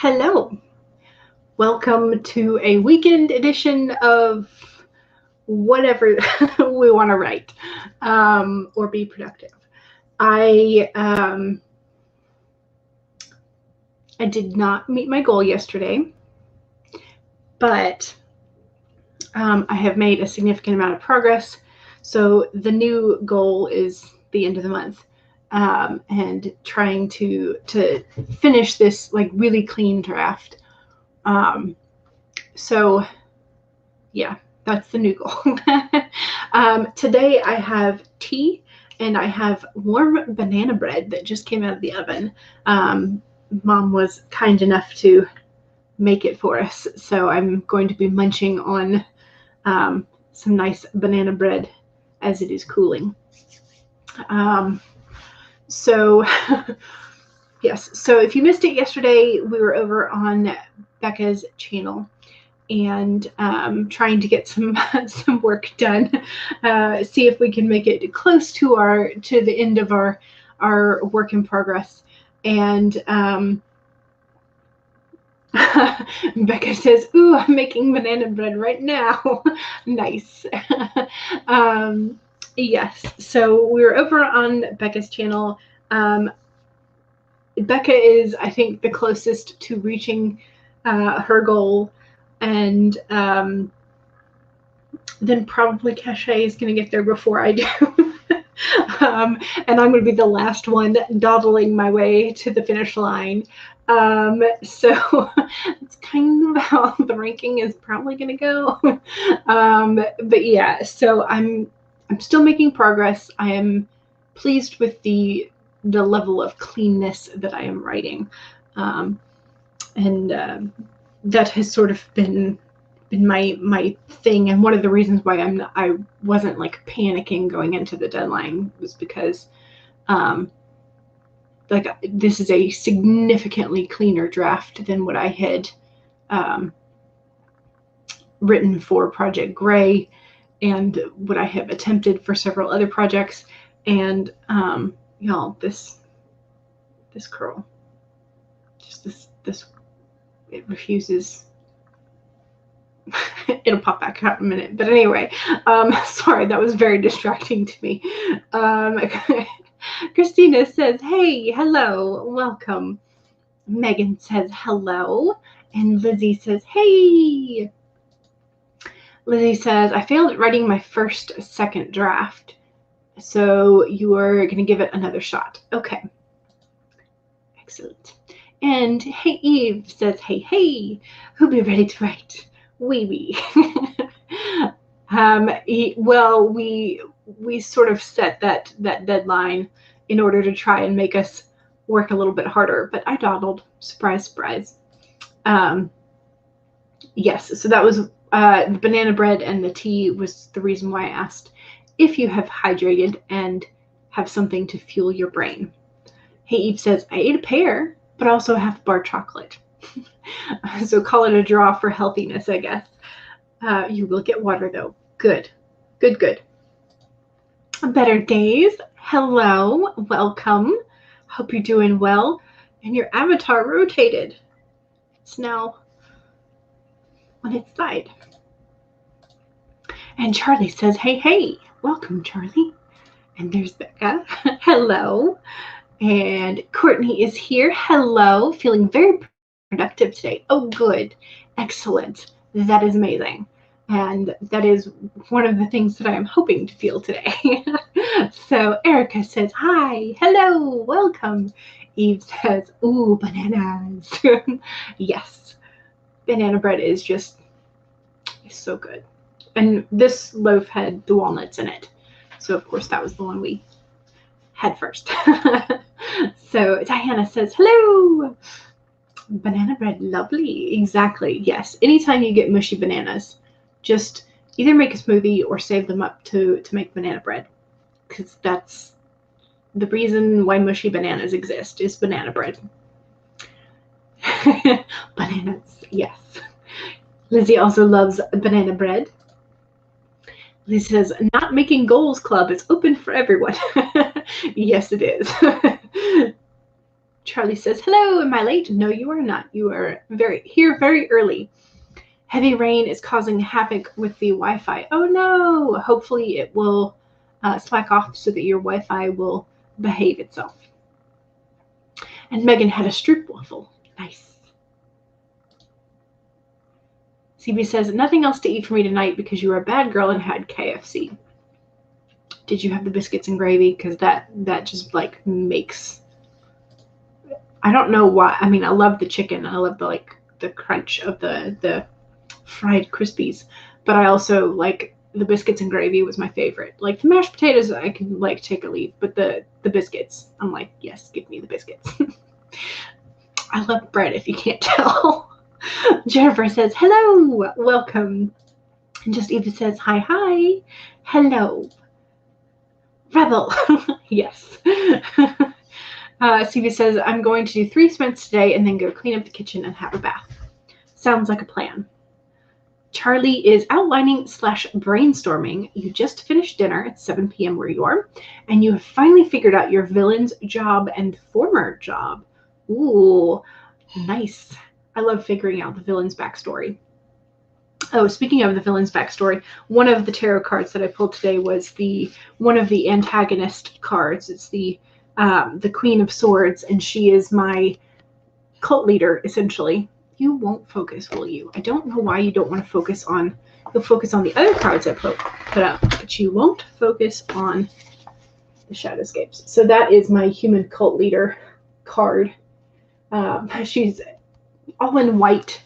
Hello. Welcome to a weekend edition of whatever we want to write or be productive. I did not meet my goal yesterday, but I have made a significant amount of progress. So the new goal is the end of the month. And trying to finish this like really clean draft. So yeah, that's the new goal. Today I have tea and I have warm banana bread that just came out of the oven. Mom was kind enough to make it for us, so I'm going to be munching on some nice banana bread as it is cooling. So yes, so if you missed it yesterday, we were over on Becca's channel and trying to get some work done. See if we can make it close to the end of our work in progress. And Becca says, "Ooh, I'm making banana bread right now." Nice. Yes, so we were over on Becca's channel. Becca is, I think, the closest to reaching her goal, and then probably Cachet is going to get there before I do. And I'm going to be the last one dawdling my way to the finish line. So it's kind of how the ranking is probably going to go. But yeah, so I'm still making progress. I am pleased with the level of cleanness that I am writing. And that has sort of been my thing, and one of the reasons why I wasn't like panicking going into the deadline was because like this is a significantly cleaner draft than what I had written for Project Gray and what I have attempted for several other projects. And y'all, this curl, just this it refuses. It'll pop back out in a minute, but anyway, sorry, that was very distracting to me. Christina says, "Hey, hello, welcome." Megan says hello, and Lizzie says, "Hey." Lizzie says, "I failed at writing my second draft, so you are going to give it another shot." Okay, excellent. And Hey Eve says, "Hey, who be ready to write?" Wee. Well, we sort of set that deadline in order to try and make us work a little bit harder, but I dawdled. Surprise. Yes, so that was the banana bread and the tea was the reason why I asked if you have hydrated and have something to fuel your brain. Hey Eve says, "I ate a pear, but also half bar chocolate." So call it a draw for healthiness, I guess. You will get water though. Good. Better days. Hello, welcome. Hope you're doing well. And your avatar rotated. It's now on its side. And Charlie says, "Hey, welcome, Charlie." And there's Becca. Hello. And Courtney is here. Hello. Feeling very productive today. Oh, good. Excellent. That is amazing. And that is one of the things that I am hoping to feel today. So Erica says, "Hi, hello, welcome." Eve says, "Ooh, bananas." Yes, banana bread is just so good. And this loaf had the walnuts in it. So of course that was the one we had first. So Diana says, "Hello." Banana bread, lovely. Exactly. Yes. Anytime you get mushy bananas, just either make a smoothie or save them up to make banana bread, because that's the reason why mushy bananas exist, is banana bread. Bananas, yes. Lizzie also loves banana bread. Lizzie says, "Not making goals club is open for everyone." Yes, it is. Charlie says, hello, am I late? No, you are not. You are here very early. Heavy rain is causing havoc with the Wi-Fi. Oh no! Hopefully it will slack off so that your Wi-Fi will behave itself. And Megan had a stroopwafel. Nice. CB says, nothing else to eat for me tonight because you were a bad girl and had KFC. Did you have the biscuits and gravy? Because that just like makes... I don't know why. I mean, I love the chicken. I love the crunch of the fried Crispies. But I also like the biscuits and gravy was my favorite. Like the mashed potatoes, I can like take or leave. But the biscuits, I'm like, yes, give me the biscuits. I love bread if you can't tell. Jennifer says, hello, welcome. And Just Eva says, hi, hello. Rebel, yes. Stevie says, I'm going to do 3 sprints today and then go clean up the kitchen and have a bath. Sounds like a plan. Charlie is outlining / brainstorming. You just finished dinner at 7 p.m. where you are, and you have finally figured out your villain's job and former job. Ooh, nice. I love figuring out the villain's backstory. Oh, speaking of the villain's backstory, one of the tarot cards that I pulled today was one of the antagonist cards. It's the Queen of Swords, and she is my cult leader, essentially. You won't focus, will you? I don't know why you don't want to focus on... You'll focus on the other cards I put up, but you won't focus on the Shadowscapes. So that is my human cult leader card. She's all in white,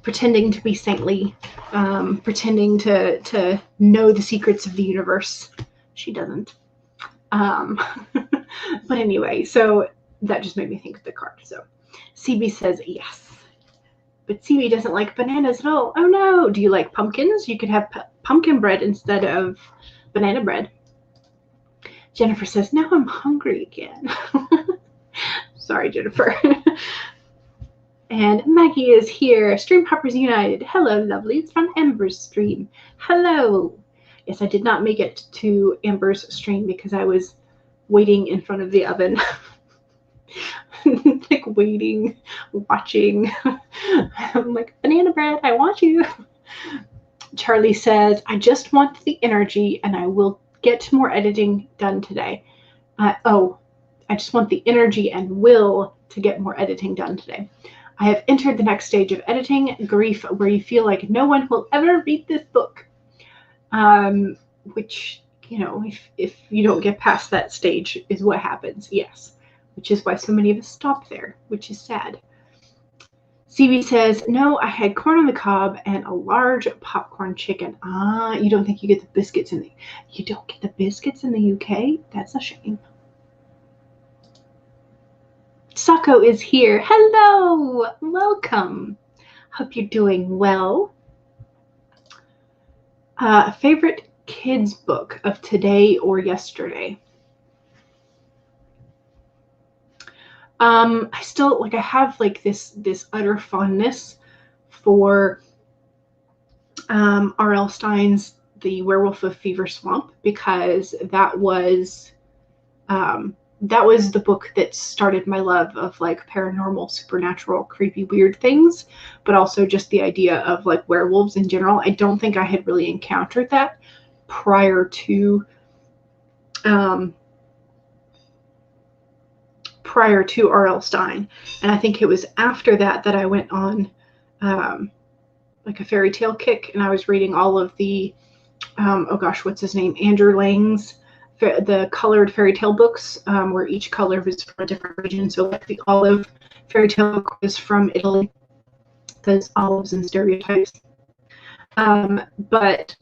pretending to be saintly, pretending to know the secrets of the universe. She doesn't. But anyway, so that just made me think of the card. So CB says yes. But CB doesn't like bananas at all. Oh no! Do you like pumpkins? You could have pumpkin bread instead of banana bread. Jennifer says, now I'm hungry again. Sorry, Jennifer. And Maggie is here. Stream Hoppers United. Hello, lovely. It's from Amber's stream. Hello. Yes, I did not make it to Amber's stream because I was waiting in front of the oven. Like waiting, watching. I'm like, banana bread, I want you. Charlie says, I just want the energy and I will get more editing done today. I just want the energy and will to get more editing done today. I have entered the next stage of editing, grief, where you feel like no one will ever read this book. Which, you know, if you don't get past that stage is what happens, yes. Which is why so many of us stop there, which is sad. CB says, no, I had corn on the cob and a large popcorn chicken. You don't think you get the biscuits in the... You don't get the biscuits in the UK? That's a shame. Sako is here. Hello! Welcome. Hope you're doing well. Favorite kids book of today or yesterday? I still I have like this utter fondness for R.L. Stein's The Werewolf of Fever Swamp, because that was the book that started my love of like paranormal, supernatural, creepy, weird things, but also just the idea of like werewolves in general. I don't think I had really encountered that prior to R.L. Stein. And I think it was after that I went on like a fairy tale kick, and I was reading all of the what's his name, Andrew Lang's the colored fairy tale books, where each color was from a different region. So like the olive fairy tale book was from Italy, because olives and stereotypes. But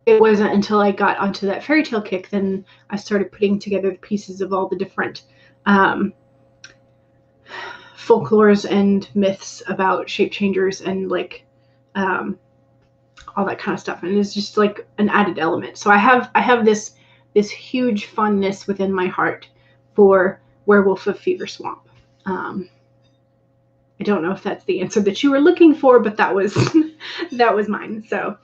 it wasn't until I got onto that fairy tale kick then I started putting together the pieces of all the different folklores and myths about shape changers and like all that kind of stuff, and it's just like an added element. So I have this huge fondness within my heart for Werewolf of Fever Swamp. I don't know if that's the answer that you were looking for, but that was that was mine. So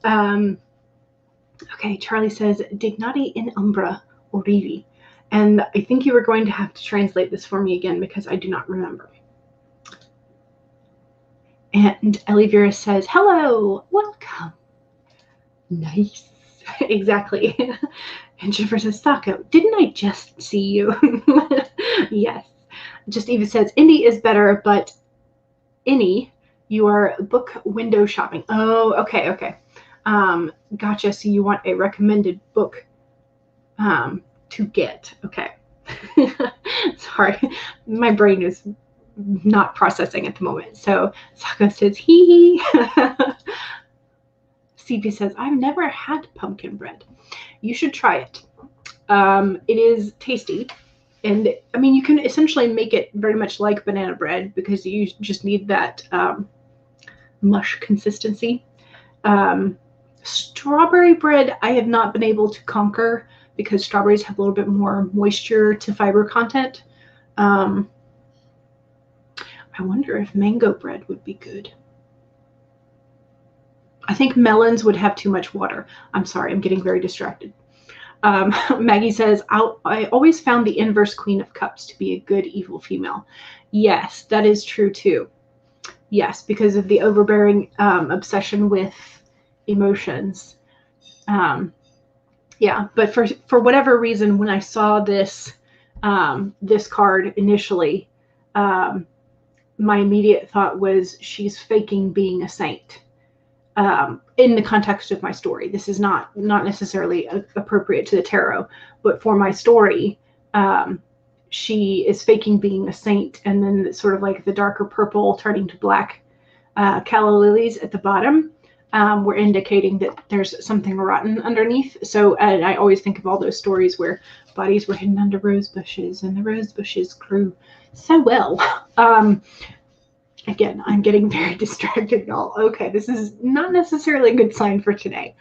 okay, Charlie says Dignati in Umbra Orivi. And I think you were going to have to translate this for me again because I do not remember. And Elivira says, hello, welcome. Nice. Exactly. And Jennifer says, Sako, didn't I just see you? Yes. Just Eva says, Indie is better, but Innie, you are book window shopping. Oh, okay, okay. Gotcha. So you want a recommended book to get. Okay. Sorry. My brain is not processing at the moment. So Sako says, hee hee. CP says, I've never had pumpkin bread. You should try it. It is tasty. And I mean, you can essentially make it very much like banana bread because you just need that mush consistency. Strawberry bread, I have not been able to conquer because strawberries have a little bit more moisture to fiber content. I wonder if mango bread would be good. I think melons would have too much water. I'm sorry, I'm getting very distracted. Maggie says, I always found the inverse Queen of Cups to be a good evil female. Yes, that is true too. Yes, because of the overbearing obsession with emotions. Yeah, but for whatever reason, when I saw this this card initially, my immediate thought was she's faking being a saint. In the context of my story, this is not necessarily appropriate to the tarot, but for my story, she is faking being a saint, and then sort of like the darker purple turning to black calla lilies at the bottom were indicating that there's something rotten underneath. So, and I always think of all those stories where bodies were hidden under rose bushes, and the rose bushes grew so well. Again, I'm getting very distracted, y'all. Okay, this is not necessarily a good sign for today.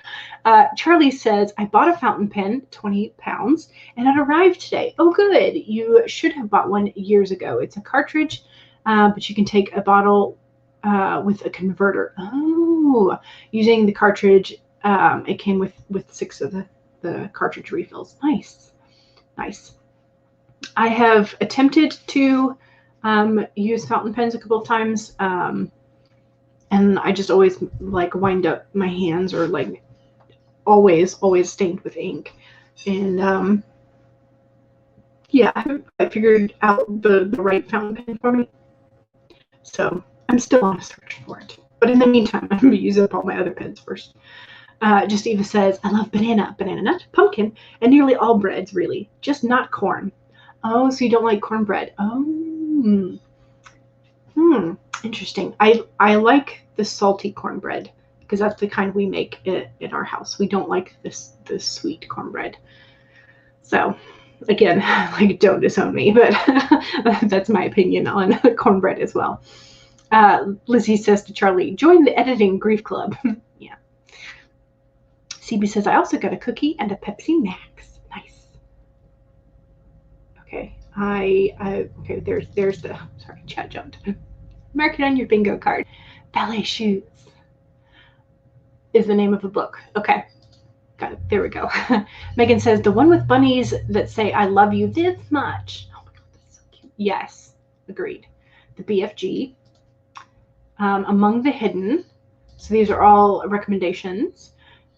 Charlie says, I bought a fountain pen, 20 pounds, and it arrived today. Oh, good. You should have bought one years ago. It's a cartridge, but you can take a bottle with a converter. Oh, using the cartridge, it came with 6 of the cartridge refills. Nice, nice. I have attempted to use fountain pens a couple of times, and I just always like wind up my hands or like always stained with ink. And yeah, I haven't quite figured out the right fountain pen for me, so I'm still on a search for it. But in the meantime, I'm going to use up all my other pens first. Just Eva says, I love banana nut, pumpkin, and nearly all breads, really, just not corn. Oh, so you don't like cornbread? Oh, interesting. I like the salty cornbread because that's the kind we make in our house. We don't like this sweet cornbread. So, again, like, don't disown me, but that's my opinion on cornbread as well. Lizzie says to Charlie, join the editing grief club. Yeah. CB says, I also got a cookie and a Pepsi Max. Nice. Okay. Okay, there's the, sorry, chat jumped. Mark it on your bingo card. Ballet Shoes is the name of the book. Okay. Got it. There we go. Megan says, the one with bunnies that say, I love you this much. Oh my God, that's so cute. Yes. Agreed. The BFG. Among the Hidden. So these are all recommendations.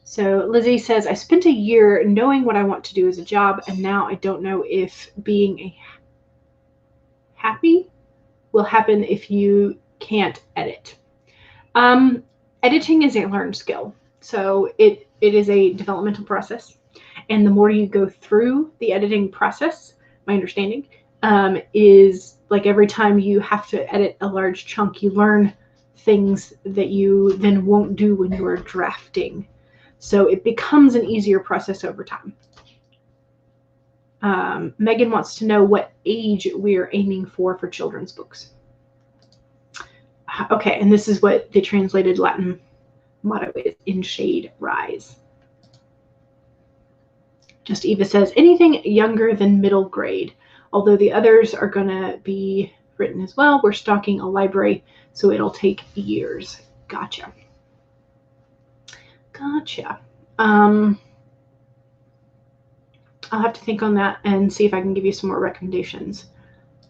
So Lizzie says, I spent a year knowing what I want to do as a job, and now I don't know if being happy will happen if you can't edit. Editing is a learned skill. So it is a developmental process. And the more you go through the editing process, my understanding, is like every time you have to edit a large chunk, you learn things that you then won't do when you are drafting. So it becomes an easier process over time. Megan wants to know what age we're aiming for children's books. Okay, and this is what the translated Latin motto is, in shade rise. Just Eva says, anything younger than middle grade, although the others are going to be written as well. We're stocking a library, so it'll take years. Gotcha. I'll have to think on that and see if I can give you some more recommendations.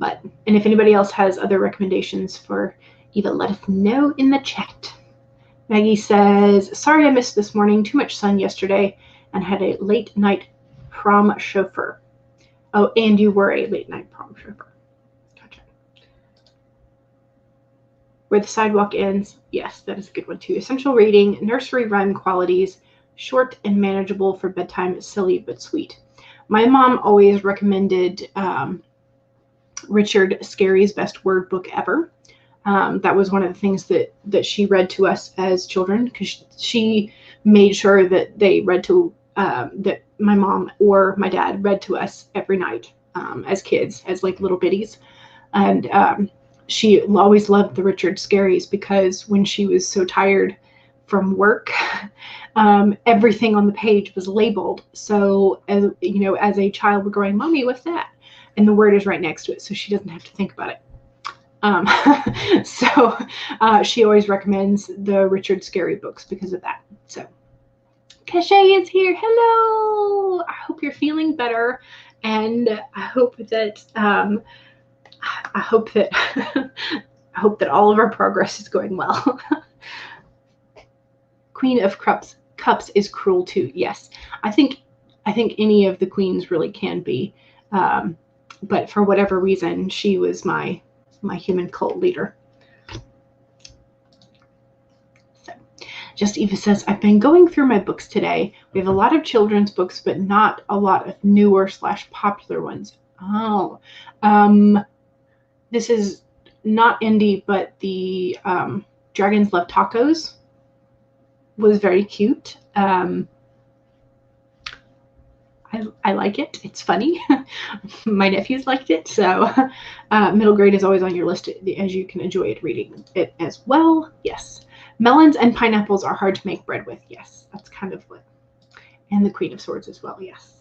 And if anybody else has other recommendations for Eva, let us know in the chat. Maggie says, sorry I missed this morning. Too much sun yesterday and had a late night prom chauffeur. Oh, and you were a late night prom chauffeur. Gotcha. Where the sidewalk ends. Yes, that is a good one too. Essential reading, nursery rhyme qualities, short and manageable for bedtime, silly but sweet. My mom always recommended Richard Scarry's Best Word Book Ever. That was one of the things that she read to us as children, because she made sure that they read to that my mom or my dad read to us every night as kids, as like little biddies. And she always loved the Richard Scarrys, because when she was so tired from work, everything on the page was labeled. So as you know, as a child, we're going, Mommy, what's that? And the word is right next to it, so she doesn't have to think about it. So she always recommends the Richard Scarry books because of that. So Cachet is here. Hello. I hope you're feeling better, and I hope that I hope that all of our progress is going well. Queen of Cups is cruel too. Yes, I think any of the queens really can be, but for whatever reason, she was my human cult leader. So, Just Eva says, I've been going through my books today. We have a lot of children's books, but not a lot of newer / popular ones. Oh, this is not indie, but the Dragons Love Tacos was very cute. I like it. It's funny. My nephews liked it. So middle grade is always on your list, as you can enjoy it reading it as well. Yes. Melons and pineapples are hard to make bread with. Yes. That's kind of what. And the Queen of Swords as well. Yes.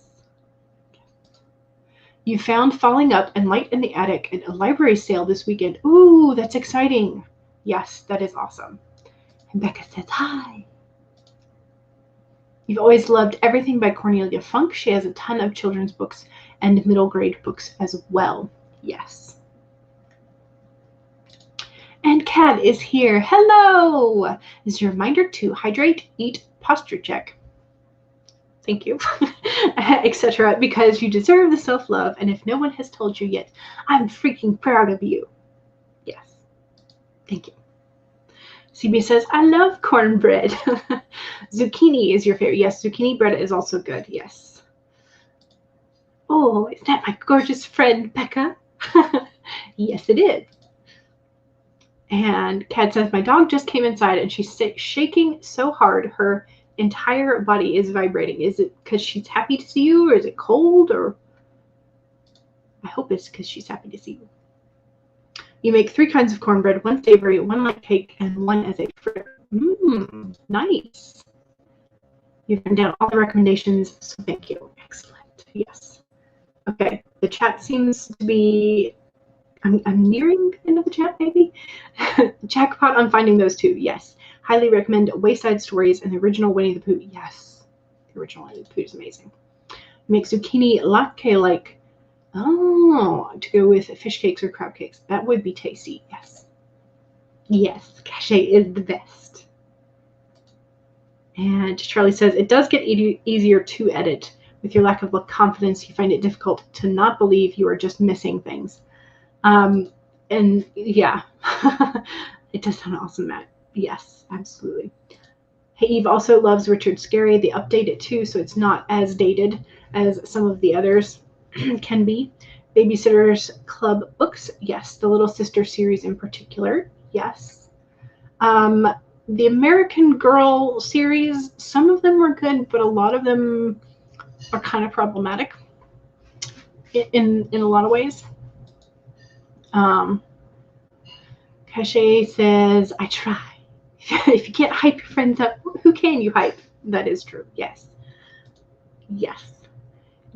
You found Falling Up and Light in the Attic at a library sale this weekend. Ooh, that's exciting. Yes, that is awesome. And Becca says, hi. You've always loved everything by Cornelia Funk. She has a ton of children's books and middle grade books as well. Yes. And Kat is here. Hello. This is your reminder to hydrate, eat, posture check. Thank you, etc. Because you deserve the self-love. And if no one has told you yet, I'm freaking proud of you. Yes. Thank you. CB says, I love cornbread. Zucchini is your favorite. Yes, zucchini bread is also good. Yes. Oh, is that my gorgeous friend, Becca? Yes, it is. And Kat says, my dog just came inside and she's shaking so hard her entire body is vibrating. Is it because she's happy to see you, or is it cold? Or I hope it's because she's happy to see you. You make 3 kinds of cornbread, 1 savory, 1 like cake, and 1 as a fritter. Nice. You've written down all the recommendations, so thank you. Excellent. Yes. Okay. The chat seems to be, I'm nearing the end of the chat, maybe. Jackpot on finding those 2. Yes. Highly recommend Wayside Stories and the original Winnie the Pooh. Yes. The original Winnie the Pooh is amazing. Make zucchini latke like, to go with fish cakes or crab cakes. That would be tasty. Yes. Yes. Cachet is the best. And Charlie says, it does get easier to edit. With your lack of confidence, you find it difficult to not believe you are just missing things. And yeah, it does sound awesome, Matt. Yes, absolutely. Hey, Eve also loves Richard Scarry. They update it too, so it's not as dated as some of the others can be. Babysitter's Club books. Yes. The Little Sister series in particular. Yes. The American Girl series, some of them were good, but a lot of them are kind of problematic in a lot of ways. Cachet says, I try. If you can't hype your friends up, who can you hype? That is true. Yes. Yes.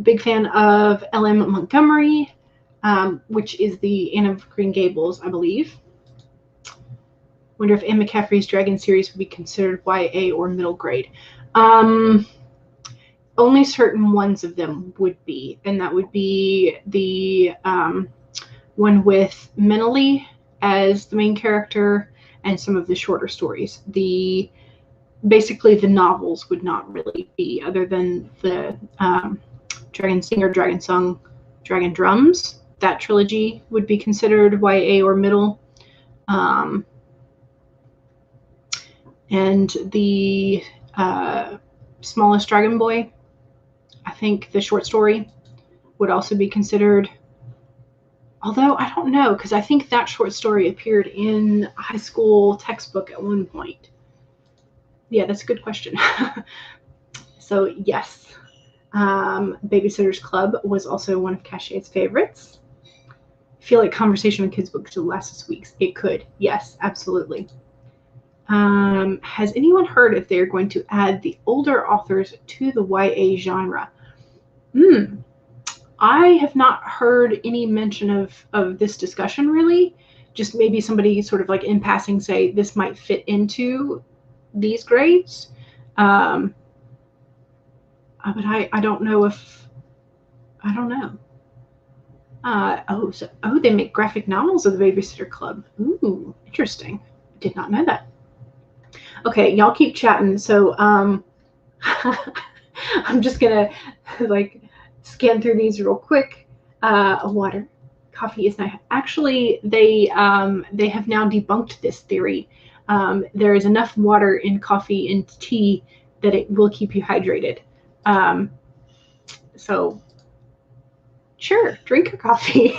Big fan of L.M. Montgomery, which is the Anne of Green Gables, I believe. Wonder if Anne McCaffrey's Dragon series would be considered YA or middle grade. only certain ones of them would be, and that would be the one with Mentally as the main character and some of the shorter stories. Basically the novels would not really be, other than the Dragon Singer, Dragon Song, Dragon Drums. That trilogy would be considered YA or middle. And the Smallest Dragon Boy, I think the short story would also be considered. Although I don't know, because I think that short story appeared in a high school textbook at one point. Yeah, that's a good question. So yes, Babysitter's Club was also one of Cashier's favorites. I feel like Conversation with Kids books could last us weeks. It could, yes, absolutely. Has anyone heard if they're going to add the older authors to the YA genre? I have not heard any mention of this discussion, really. Just maybe somebody sort of like in passing say this might fit into these grades. But I don't know if, I don't know. They make graphic novels of the Babysitter Club. Ooh, interesting. Did not know that. Okay, y'all keep chatting. So I'm just gonna like scan through these real quick. Water, coffee is nice. Actually, they have now debunked this theory. There is enough water in coffee and tea that it will keep you hydrated. So sure, drink your coffee.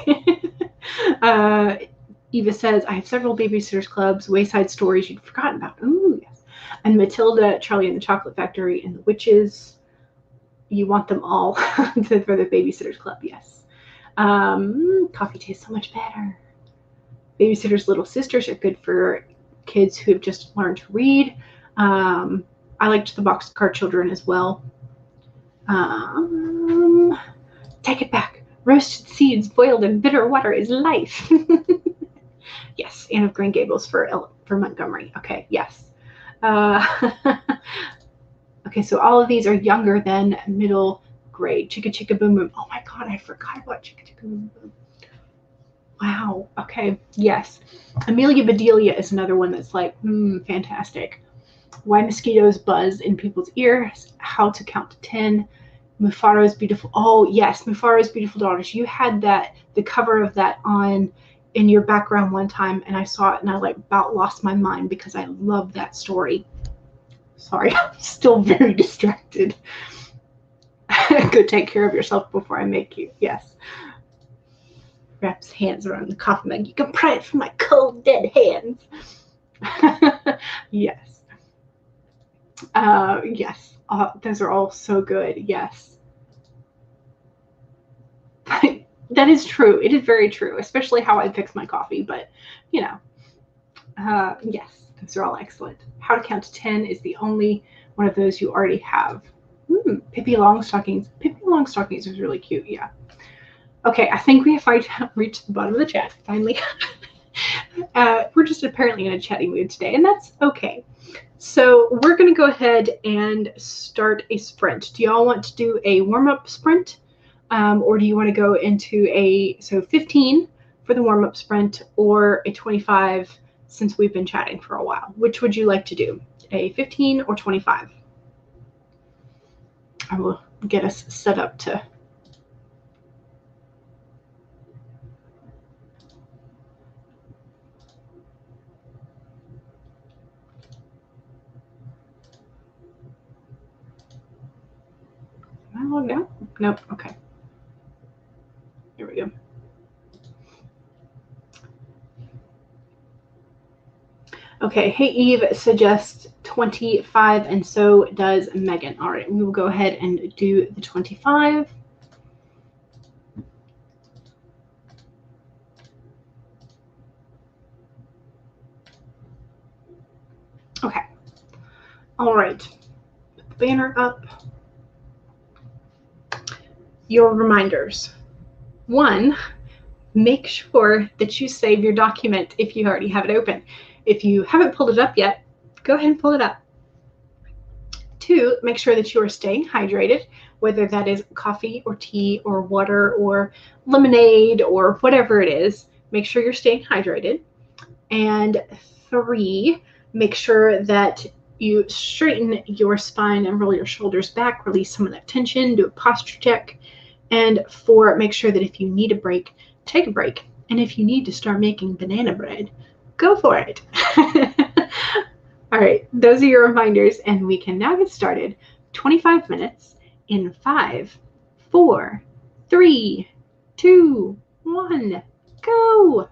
Eva says, I have several Babysitters Clubs, Wayside Stories you'd forgotten about. Ooh, yes. And Matilda, Charlie and the Chocolate Factory, and the Witches. You want them all for the Babysitters Club, yes. Coffee tastes so much better. Babysitter's Little Sisters are good for kids who have just learned to read. I liked the Boxcar Children as well. Take it back. Roasted seeds boiled in bitter water is life. Yes, Anne of Green Gables for Montgomery. Okay, yes. Okay, so all of these are younger than middle grade. Chicka Chicka Boom Boom. Oh my God, I forgot about Chicka Chicka Boom Boom. Wow. Okay, yes. Amelia Bedelia is another one that's like, fantastic. Why Mosquitoes Buzz in People's Ears. How to Count to 10. Mufaro's Beautiful. Oh yes, Mufaro's Beautiful Daughters. You had the cover of that on in your background one time, and I saw it and I like about lost my mind because I love that story. Sorry, I'm still very distracted. Go take care of yourself before I make you. Yes. Wraps hands around the coffee mug. You can pry it from my cold, dead hands. Yes. Yes. Those are all so good. Yes. That is true. It is very true, especially how I fix my coffee. But, you know, yes, those are all excellent. How to Count to 10 is the only one of those you already have. Pippi Longstockings. Pippi Longstockings is really cute. Yeah. Okay, I think we have reached the bottom of the chat finally. We're just apparently in a chatty mood today, and that's okay. So we're going to go ahead and start a sprint. Do y'all want to do a warm-up sprint? Or do you want to go into 15 for the warm-up sprint or a 25 since we've been chatting for a while? Which would you like to do, a 15 or 25? I will get us set up to... Oh, no? Nope. Okay. Here we go. Okay, Hey Eve suggests 25, and so does Megan. All right, we will go ahead and do the 25. Okay. All right. Put the banner up. Your reminders. 1, make sure that you save your document if you already have it open. If you haven't pulled it up yet, go ahead and pull it up. 2, 2, make sure that you are staying hydrated, whether that is coffee or tea or water or lemonade or whatever it is. Make sure you're staying hydrated. And 3, make sure that you straighten your spine and roll your shoulders back, release some of that tension, do a posture check. And 4, make sure that if you need a break, take a break. And if you need to start making banana bread, go for it. All right, those are your reminders, and we can now get started. 25 minutes in 5, 4, 3, 2, 1, go.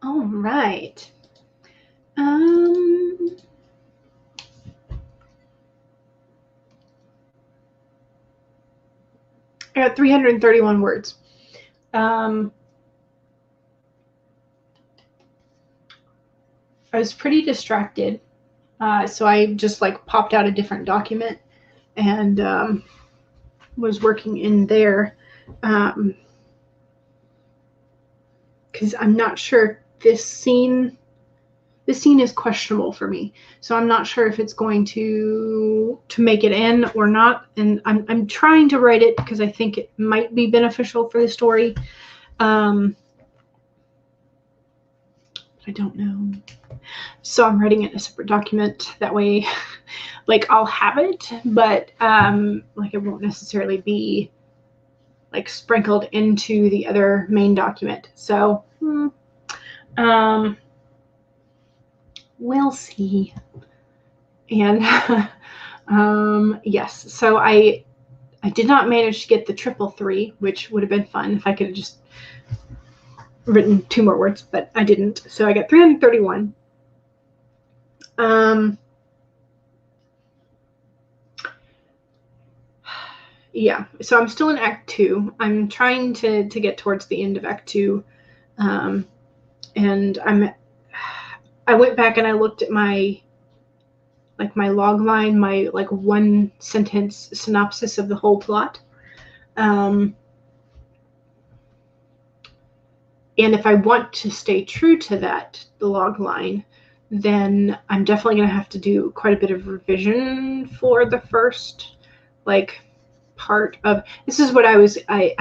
All right. I got 331 words. I was pretty distracted, so I just like popped out a different document and was working in there because I'm not sure this scene is questionable for me, so I'm not sure if it's going to make it in or not, and I'm trying to write it because I think it might be beneficial for the story. I don't know, so I'm writing it in a separate document. That way, like I'll have it, but like it won't necessarily be like sprinkled into the other main document. So we'll see. And yes, so I did not manage to get the 333, which would have been fun if I could have just written 2 more words, but I didn't. So I got 331. Yeah, so I'm still in Act 2. I'm trying to get towards the end of Act 2, and I went back and I looked at my log line, my like 1 sentence synopsis of the whole plot. And if I want to stay true to that, the log line, then I'm definitely going to have to do quite a bit of revision for the first like part of this. Is what I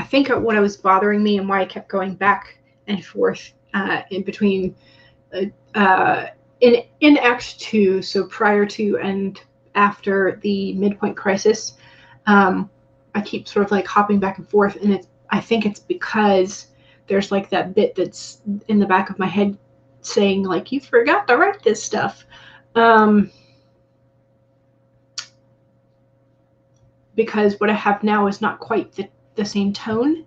think what was bothering me and why I kept going back and forth in between in Act 2, so prior to and after the midpoint crisis. I keep sort of like hopping back and forth, and I think it's because there's like that bit that's in the back of my head saying like, you forgot to write this stuff. Because what I have now is not quite the same tone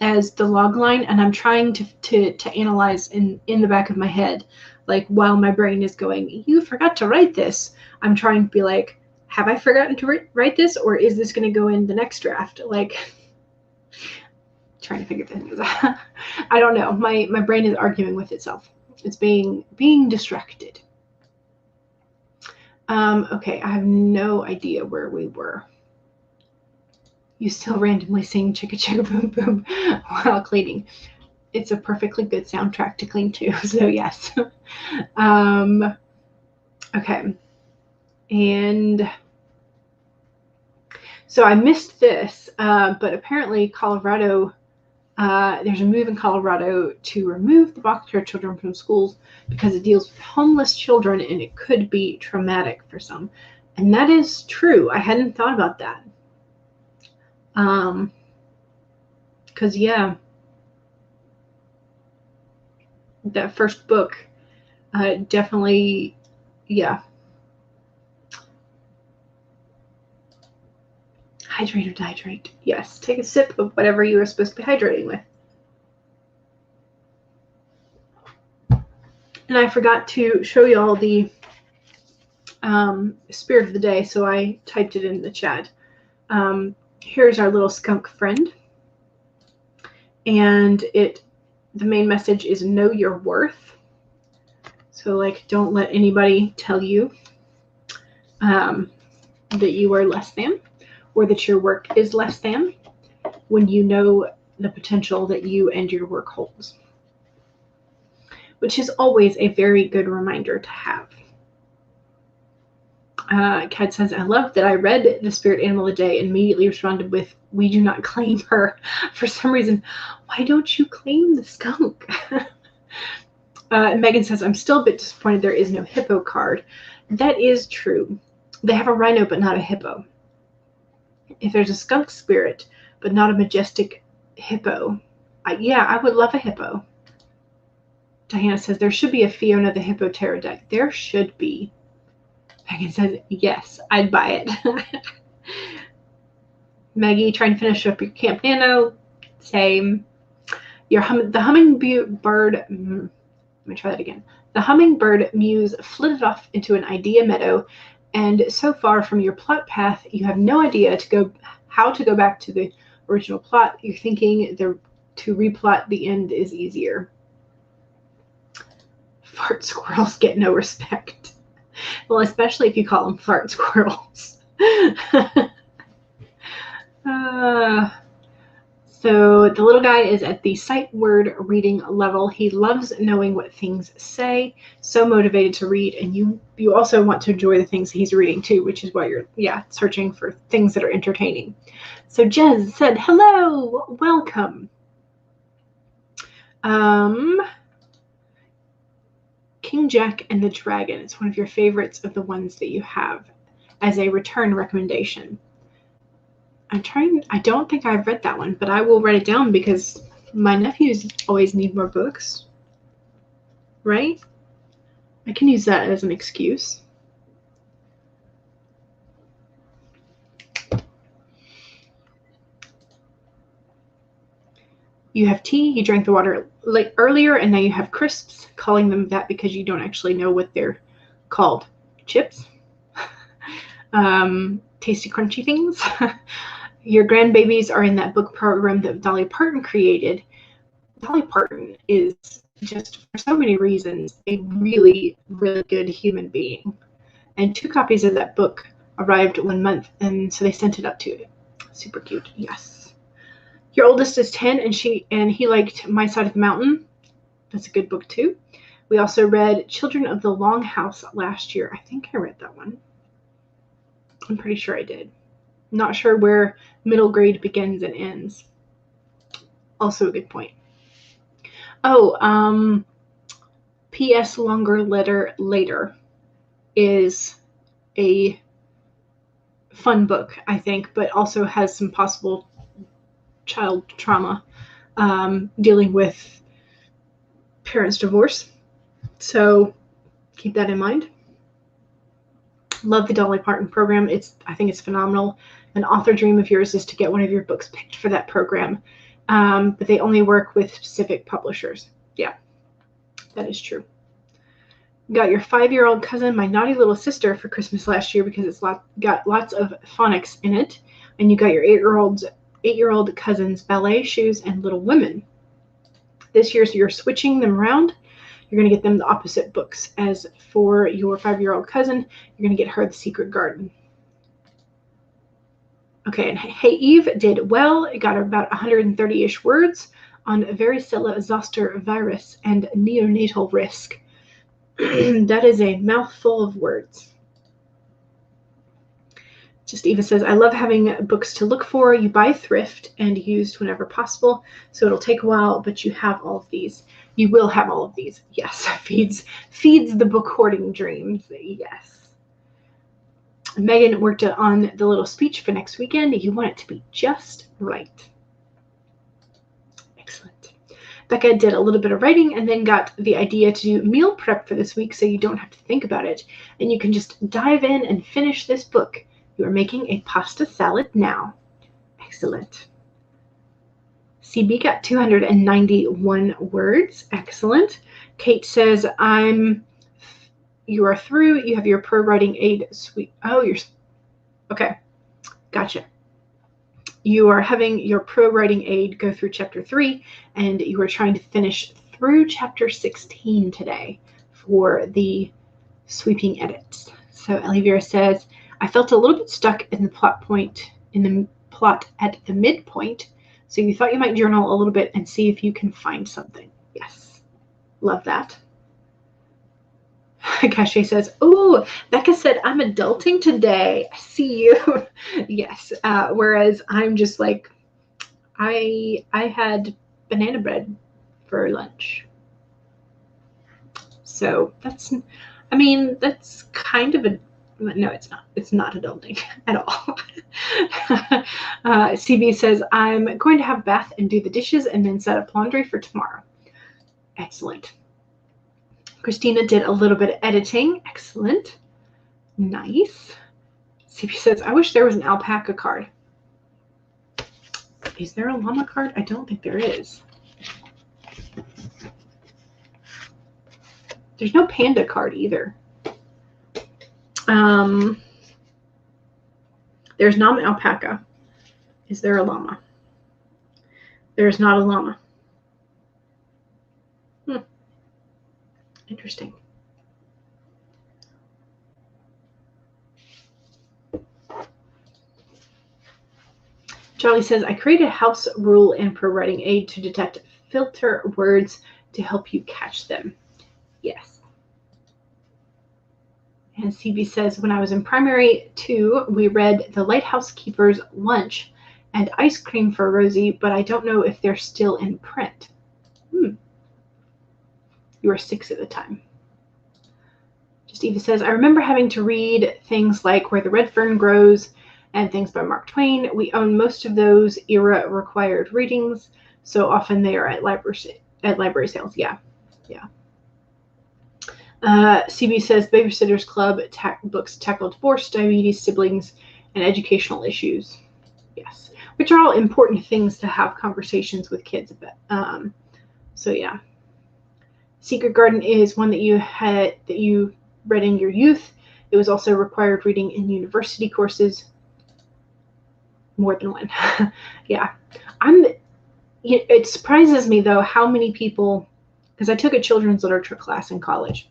as the log line, and I'm trying to analyze in the back of my head, like while my brain is going, you forgot to write this, I'm trying to be like, have I forgotten to write this, or is this going to go in the next draft? Like, trying to figure things out. I don't know. My brain is arguing with itself. It's being distracted. Okay, I have no idea where we were. You still randomly sing chicka chicka boom boom while cleaning. It's a perfectly good soundtrack to clean to, so yes. Okay. And so I missed this, but apparently Colorado, there's a move in Colorado to remove the foster care children from schools because it deals with homeless children and it could be traumatic for some. And that is true. I hadn't thought about that. Because yeah, that first book definitely, yeah. Hydrate or dehydrate. Yes, take a sip of whatever you were supposed to be hydrating with. And I forgot to show you all the spirit of the day, so I typed it in the chat. Here's our little skunk friend. And the main message is know your worth. So like, don't let anybody tell you that you are less than, or that your work is less than, when you know the potential that you and your work holds, which is always a very good reminder to have. Kat says, I love that I read the spirit animal of the day and immediately responded with, we do not claim her. For some reason, why don't you claim the skunk? Megan says, I'm still a bit disappointed there is no hippo card. That is true. They have a rhino, but not a hippo. If there's a skunk spirit, but not a majestic hippo, I would love a hippo. Diana says, there should be a Fiona the Hippo tarot deck. There should be. Megan says, yes, I'd buy it. Maggie, trying to finish up your Camp Nano. Same. The hummingbird Let me try that again. The hummingbird muse flitted off into an idea meadow, and so far from your plot path, you have no idea how to go back to the original plot. You're thinking to replot the end is easier. Fart squirrels get no respect. Well, especially if you call them fart squirrels. So the little guy is at the sight word reading level. He loves knowing what things say, so motivated to read, and you also want to enjoy the things he's reading too, which is why you're searching for things that are entertaining. So Jez said, hello, welcome. King Jack and the Dragon. It's one of your favorites of the ones that you have as a return recommendation. I don't think I've read that one, but I will write it down because my nephews always need more books, right? I can use that as an excuse. You have tea, you drank the water earlier, and now you have crisps, calling them that because you don't actually know what they're called. Chips? Tasty, crunchy things? Your grandbabies are in that book program that Dolly Parton created. Dolly Parton is just, for so many reasons, a really, really good human being. And 2 copies of that book arrived 1 month, and so they sent it up to you. Super cute, yes. Your oldest is 10, and he liked My Side of the Mountain. That's a good book, too. We also read Children of the Longhouse last year. I think I read that one. I'm pretty sure I did. Not sure where middle grade begins and ends. Also a good point. Oh, P.S. Longer Letter Later is a fun book, I think, but also has some possible child trauma, dealing with parents' divorce. So keep that in mind. Love the Dolly Parton program. I think it's phenomenal. An author dream of yours is to get one of your books picked for that program, but they only work with specific publishers. Yeah, that is true. Got your 5-year-old cousin, my naughty little sister, for Christmas last year because it's got lots of phonics in it, and you got your 8-year-old cousin's ballet shoes and Little Women. This year, so you're switching them around. You're going to get them the opposite books. As for your 5-year-old cousin, you're going to get her The Secret Garden. Okay, and Hey Eve did well. It got about 130-ish words on varicella zoster virus and neonatal risk. That is a mouthful of words. Just Eva says, I love having books to look for. You buy thrift and used whenever possible, so it'll take a while, but you have all of these. You will have all of these. Yes, feeds the book hoarding dreams. Yes. Megan worked on the little speech for next weekend. You want it to be just right. Excellent. Becca did a little bit of writing and then got the idea to do meal prep for this week so you don't have to think about it. And you can just dive in and finish this book. You are making a pasta salad now. Excellent. CB got 291 words. Excellent. Kate says, you are through. You have your pro writing aid suite. Oh, okay. Gotcha. You are having your pro writing aid go through chapter 3, and you are trying to finish through chapter 16 today for the sweeping edits. So Olivia says, I felt a little bit stuck in the plot at the midpoint. So you thought you might journal a little bit and see if you can find something. Yes. Love that. Cache says, oh, Becca said, I'm adulting today. I see you. Yes. Whereas I'm just like, I had banana bread for lunch. So that's kind of no, it's not. It's not adulting at all. CB says, I'm going to have a bath and do the dishes and then set up laundry for tomorrow. Excellent. Christina did a little bit of editing. Excellent. Nice. CB says, I wish there was an alpaca card. Is there a llama card? I don't think there is. There's no panda card either. There's not an alpaca. Is there a llama? There's not a llama. Interesting. Charlie says, I created a house rule and pro writing aid to detect filter words to help you catch them. Yes. And CB says, when I was in primary 2, we read The Lighthouse Keeper's Lunch and Ice Cream for Rosie, but I don't know if they're still in print. You were 6 at the time. Just Eva says, I remember having to read things like Where the Red Fern Grows and things by Mark Twain. We own most of those era required readings, so often they are at library sales. Yeah. CB says Babysitter's Club books tackle divorce, diabetes, siblings, and educational issues. Yes, which are all important things to have conversations with kids about. So yeah, Secret Garden is one that you read in your youth. It was also required reading in university courses. More than one. Yeah, it surprises me though how many people, because I took a children's literature class in college.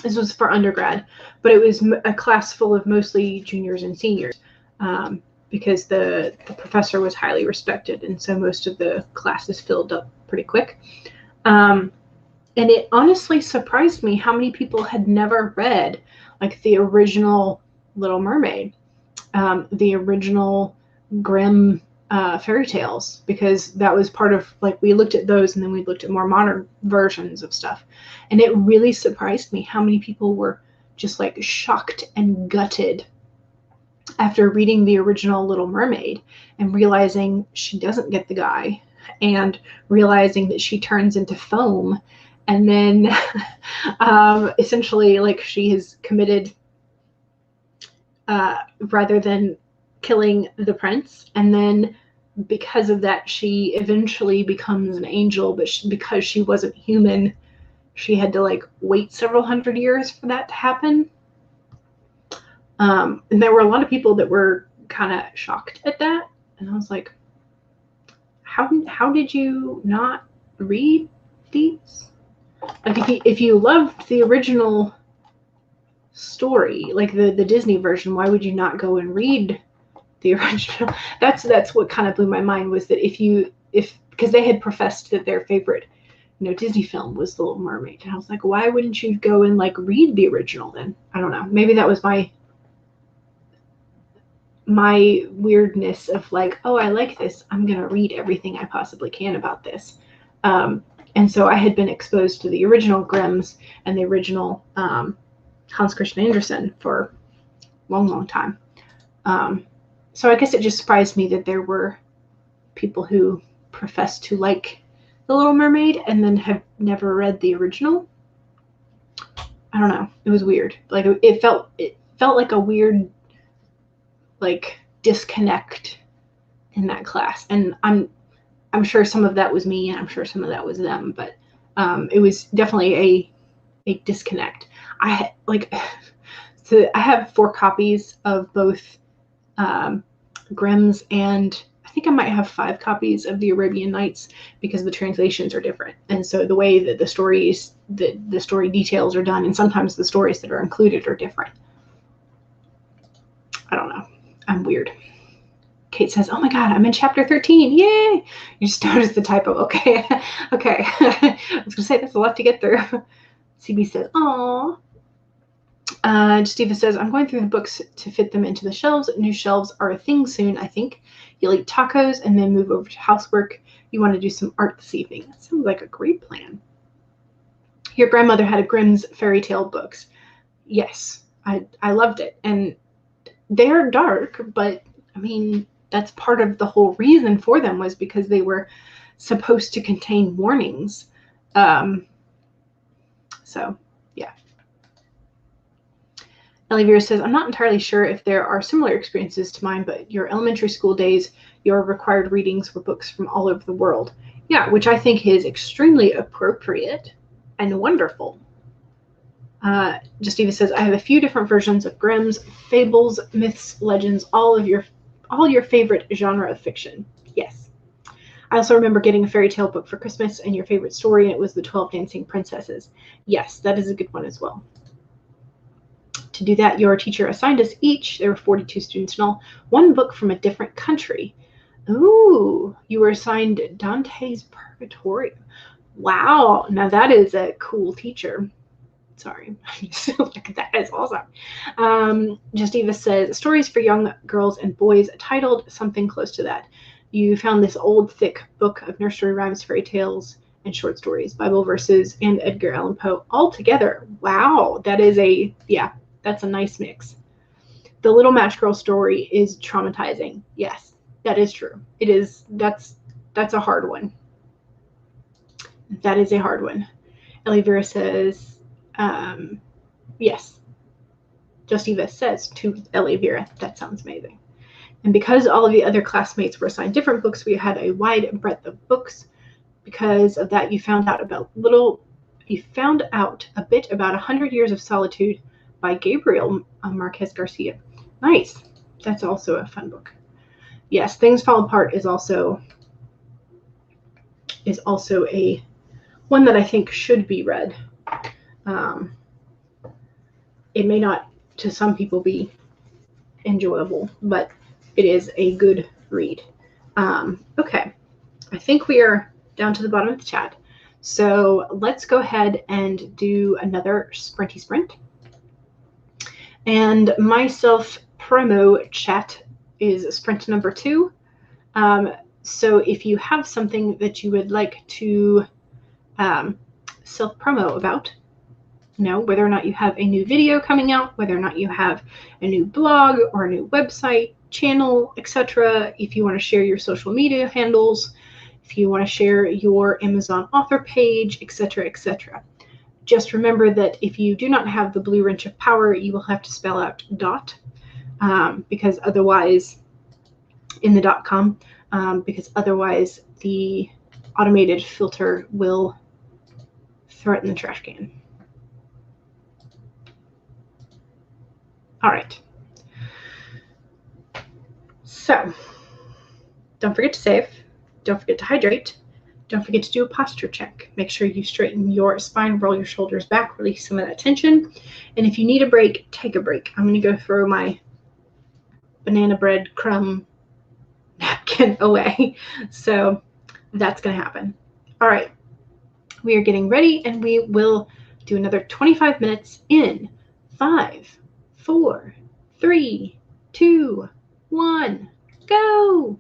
This was for undergrad, but it was a class full of mostly juniors and seniors, because the professor was highly respected, and so most of the classes filled up pretty quick. And it honestly surprised me how many people had never read like the original Little Mermaid, the original Grimm fairy tales, because that was part of, like, we looked at those and then we looked at more modern versions of stuff, and it really surprised me how many people were just like shocked and gutted after reading the original Little Mermaid and realizing she doesn't get the guy, and realizing that she turns into foam, and then essentially like she has committed rather than killing the prince, and then because of that she eventually becomes an angel, but because she wasn't human, she had to like wait several hundred years for that to happen. And there were a lot of people that were kind of shocked at that, and I was like, how did you not read these? Like, if you loved the original story, like the Disney version, why would you not go and read the original? That's what kind of blew my mind, was that because they had professed that their favorite, Disney film was The Little Mermaid, and I was like, why wouldn't you go and like read the original then? I don't know. Maybe that was my weirdness of like, oh, I like this, I'm gonna read everything I possibly can about this. And so I had been exposed to the original Grimms and the original Hans Christian Andersen for a long time. So I guess it just surprised me that there were people who profess to like The Little Mermaid and then have never read the original. I don't know. It was weird. Like, it felt like a weird like disconnect in that class, and I'm sure some of that was me, and I'm sure some of that was them, but it was definitely a disconnect. I have 4 copies of both Grimm's, and I think I might have 5 copies of the Arabian Nights, because the translations are different, and so the way that the story details are done, and sometimes the stories that are included are different. I don't know. I'm weird. Kate says, oh my God, I'm in chapter 13. Yay! You just noticed the typo. Okay. Okay. I was going to say, that's a lot to get through. CB says, aw. Steva says, I'm going through the books to fit them into the shelves. New shelves are a thing soon, I think. You'll eat tacos and then move over to housework. You want to do some art this evening. That sounds like a great plan. Your grandmother had a Grimm's fairy tale books. Yes, I loved it. And they're dark, but I mean, that's part of the whole reason for them, was because they were supposed to contain warnings. So yeah. Ellie says, I'm not entirely sure if there are similar experiences to mine, but your elementary school days, your required readings were books from all over the world. Yeah, which I think is extremely appropriate and wonderful. Just Eva says, I have a few different versions of Grimm's, fables, myths, legends, all your favorite genre of fiction. Yes. I also remember getting a fairy tale book for Christmas and your favorite story, and it was the 12 Dancing Princesses. Yes, that is a good one as well. To do that, your teacher assigned us each, there were 42 students in all, one book from a different country. Ooh, you were assigned Dante's Purgatorio. Wow, now that is a cool teacher. Sorry, like, that is awesome. Just Eva says, stories for young girls and boys, titled something close to that. You found this old, thick book of nursery rhymes, fairy tales, and short stories, Bible verses, and Edgar Allan Poe all together. Wow, that is that's a nice mix. The Little Match Girl story is traumatizing. Yes, that is true. It is. That's a hard one. That is a hard one. Ellie Vera says, yes. Just Eva says to Ellie Vera, that sounds amazing. And because all of the other classmates were assigned different books, we had a wide breadth of books. Because of that, you found out a bit about 100 Years of Solitude by Gabriel Marquez Garcia. Nice. That's also a fun book. Yes, Things Fall Apart is also a one that I think should be read. It may not, to some people, be enjoyable, but it is a good read. Okay, I think we are down to the bottom of the chat. So let's go ahead and do another sprinty sprint. And my self-promo chat is sprint number 2. So if you have something that you would like to self-promo about, whether or not you have a new video coming out, whether or not you have a new blog or a new website, channel, etc. If you want to share your social media handles, if you want to share your Amazon author page, etc., etc. Just remember that if you do not have the blue wrench of power, you will have to spell out dot, because otherwise, in the .com, because otherwise the automated filter will throw it in the trash can. All right. So, don't forget to save. Don't forget to hydrate. Don't forget to do a posture check. Make sure you straighten your spine, roll your shoulders back, release some of that tension. And if you need a break, take a break. I'm going to go throw my banana bread crumb napkin away. So that's going to happen. All right. We are getting ready, and we will do another 25 minutes in 5, 4, 3, 2, 1, go.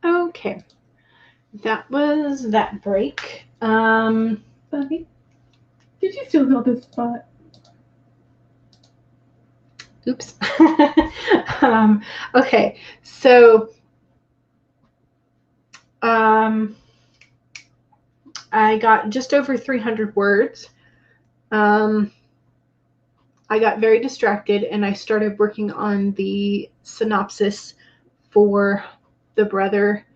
Okay, that was that break. Buddy, did you still hold this spot? Oops. Okay, so I got just over 300 words. I got very distracted and I started working on the synopsis for the brother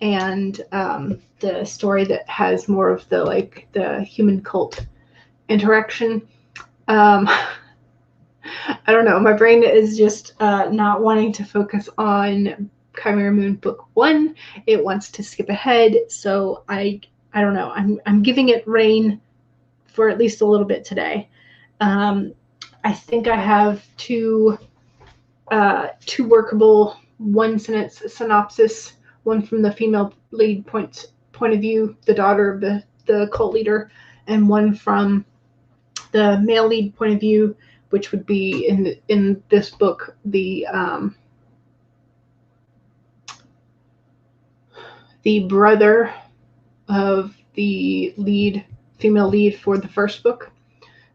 and the story that has more of the human cult interaction. I don't know. My brain is just not wanting to focus on Chimera Moon Book 1. It wants to skip ahead, so I don't know. I'm giving it rein for at least a little bit today. I think I have two workable one-sentence synopsis, one from the female lead point of view, the daughter of the cult leader, and one from the male lead point of view, which would be in this book the brother of the female lead for the first book.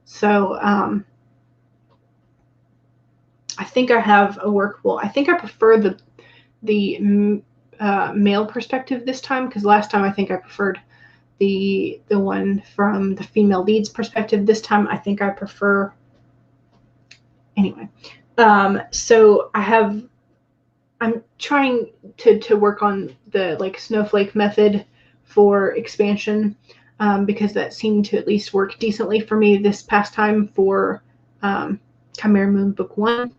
So I think I have a workable. I think I prefer the male perspective this time, because last time I think I preferred the one from the female lead's perspective. This time I think I prefer. Anyway, so I'm trying to work on the snowflake method for expansion, because that seemed to at least work decently for me this past time for Chimera Moon Book 1.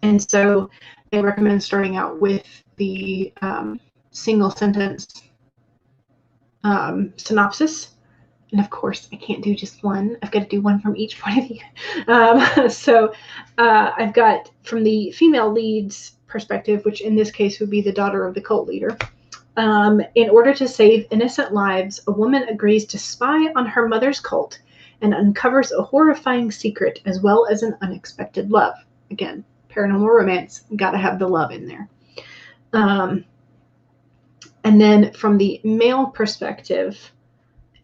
And so they recommend starting out with the single sentence synopsis. And of course, I can't do just one. I've got to do one from each point of view. So I've got from the female lead's perspective, which in this case would be the daughter of the cult leader. In order to save innocent lives, a woman agrees to spy on her mother's cult and uncovers a horrifying secret as well as an unexpected love. Again, paranormal romance, got to have the love in there. And then from the male perspective,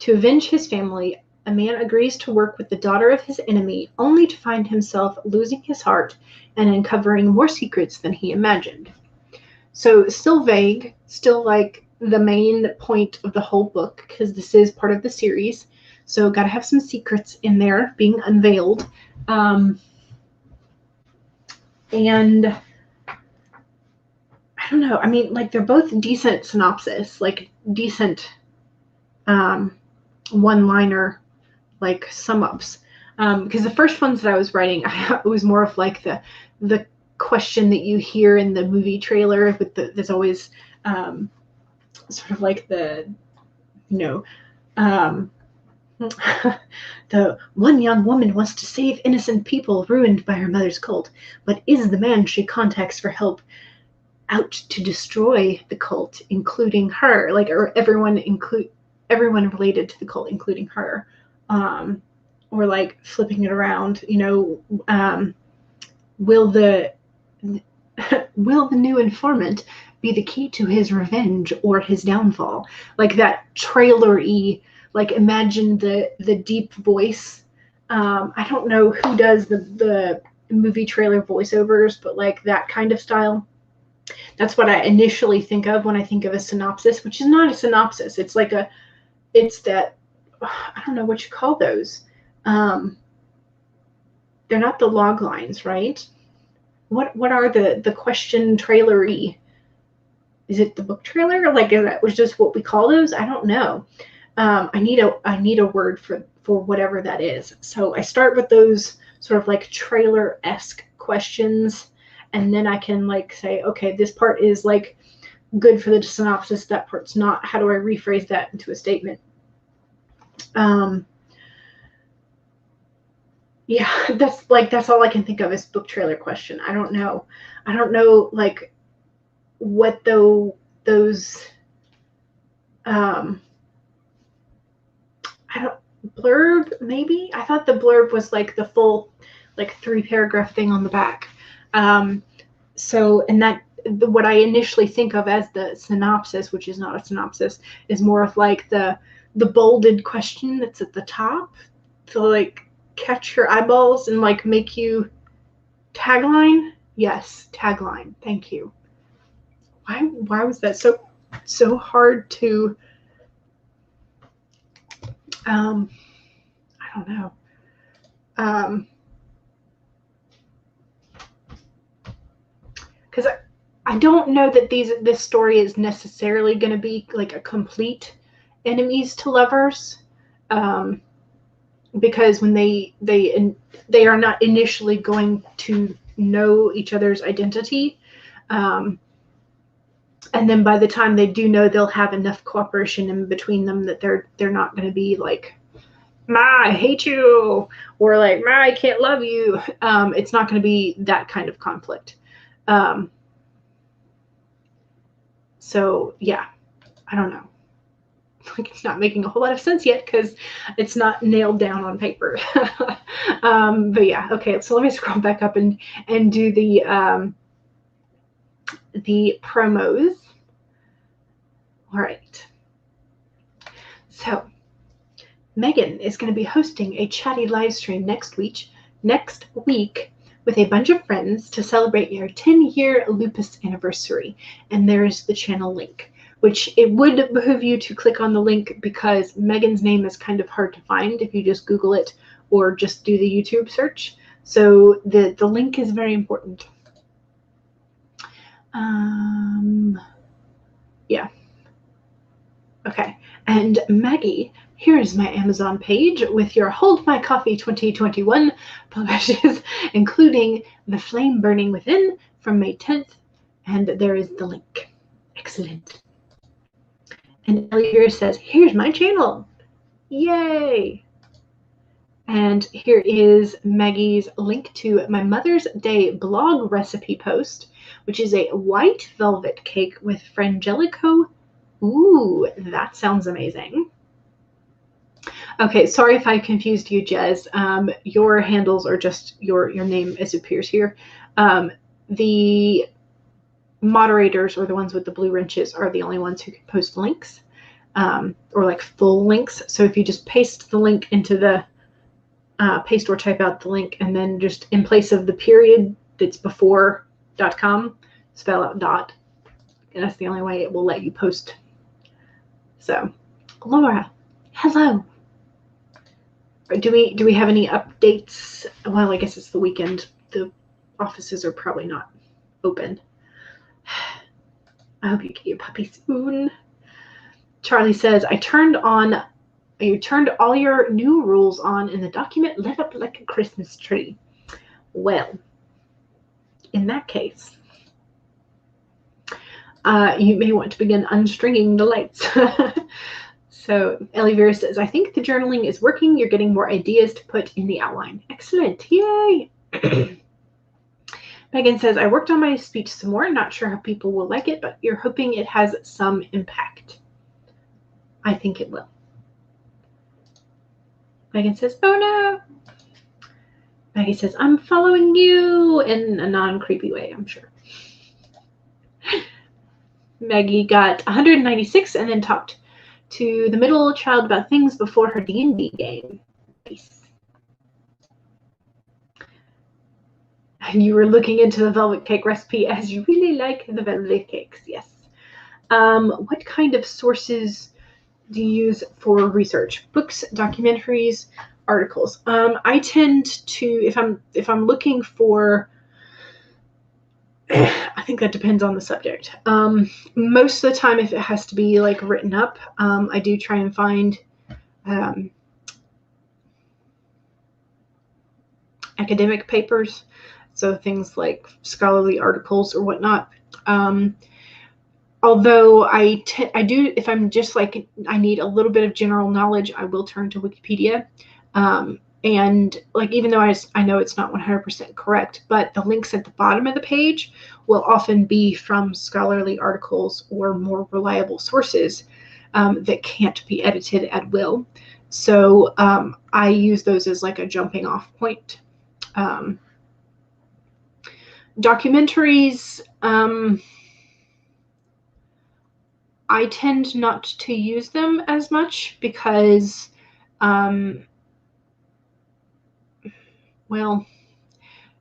to avenge his family, a man agrees to work with the daughter of his enemy, only to find himself losing his heart and uncovering more secrets than he imagined. So still vague, still like the main point of the whole book, because this is part of the series. So got to have some secrets in there being unveiled. And I don't know. I mean, like, they're both decent synopsis, like decent one-liner, like sum-ups. Because the first ones that I was writing, it was more of like the question that you hear in the movie trailer with there's always sort of like the, the one young woman wants to save innocent people ruined by her mother's cult, but is the man she contacts for help out to destroy the cult, including her, like, or everyone related to the cult, including her, or like flipping it around, will the new informant be the key to his revenge or his downfall? Like that trailer-y, like, imagine the deep voice. I don't know who does the movie trailer voiceovers, but like that kind of style. That's what I initially think of when I think of a synopsis, which is not a synopsis. It's like it's that, I don't know what you call those. They're not the log lines, right? What are the question trailer-y? Is it the book trailer? Like, that was just what we call those? I don't know. I need a word for whatever that is. So I start with those sort of like trailer-esque questions, and then I can like say, okay, this part is like good for the synopsis, that part's not. How do I rephrase that into a statement? Yeah, that's all I can think of is book trailer question. I don't know like what those blurb, maybe? I thought the blurb was like the full like 3-paragraph thing on the back. So, and that what I initially think of as the synopsis, which is not a synopsis, is more of like the bolded question that's at the top to like catch your eyeballs and like make you tagline. Yes, tagline. Thank you. Why was that so hard to I don't know. Because I don't know that this story is necessarily going to be like a complete enemies to lovers, because when they are not initially going to know each other's identity, and then by the time they do know, they'll have enough cooperation in between them that they're not going to be like, "Ma, I hate you," or like, "Ma, I can't love you." It's not going to be that kind of conflict. So yeah, I don't know. Like, it's not making a whole lot of sense yet because it's not nailed down on paper. But yeah, okay. So let me scroll back up and do the promos. All right. So Megan is going to be hosting a chatty live stream next week with a bunch of friends to celebrate your 10-year lupus anniversary. And there's the channel link, which it would behoove you to click on the link because Megan's name is kind of hard to find if you just Google it or just do the YouTube search. So the link is very important. Yeah. Okay. And Maggie, here is my Amazon page with your Hold My Coffee 2021 publishes, including The Flame Burning Within from May 10th. And there is the link. Excellent. And Ellie here says, here's my channel. Yay. And here is Maggie's link to my Mother's Day blog recipe post, which is a white velvet cake with frangelico. Ooh, that sounds amazing. Okay, sorry if I confused you, Jez. Your handles are just your name as it appears here. The moderators, or the ones with the blue wrenches, are the only ones who can post links, or like full links. So if you just paste the link into the paste or type out the link, and then just in place of the period that's before .com, spell out dot. And that's the only way it will let you post. So, Laura, hello. Do we have any updates? Well, I guess it's the weekend. The offices are probably not open. I hope you get your puppy soon. Charlie says, you turned all your new rules on and the document lit up like a Christmas tree. Well, in that case, you may want to begin unstringing the lights. So Ellie Vera says, I think the journaling is working. You're getting more ideas to put in the outline. Excellent. Yay. Megan says, I worked on my speech some more. Not sure how people will like it, but you're hoping it has some impact. I think it will. Megan says, oh no. Maggie says, I'm following you in a non-creepy way, I'm sure. Maggie got 196 and then talked to the middle child about things before her D&D game. Nice. And you were looking into the velvet cake recipe as you really like the velvet cakes. Yes. What kind of sources do you use for research? Books, documentaries, articles. I tend to, if I'm looking for, I think that depends on the subject. Most of the time, if it has to be like written up, I do try and find academic papers, so things like scholarly articles or whatnot. Although I do, if I'm just like, I need a little bit of general knowledge, I will turn to Wikipedia. And like, even though I know it's not 100% correct, but the links at the bottom of the page will often be from scholarly articles or more reliable sources that can't be edited at will. So I use those as like a jumping off point. Documentaries, I tend not to use them as much because, well,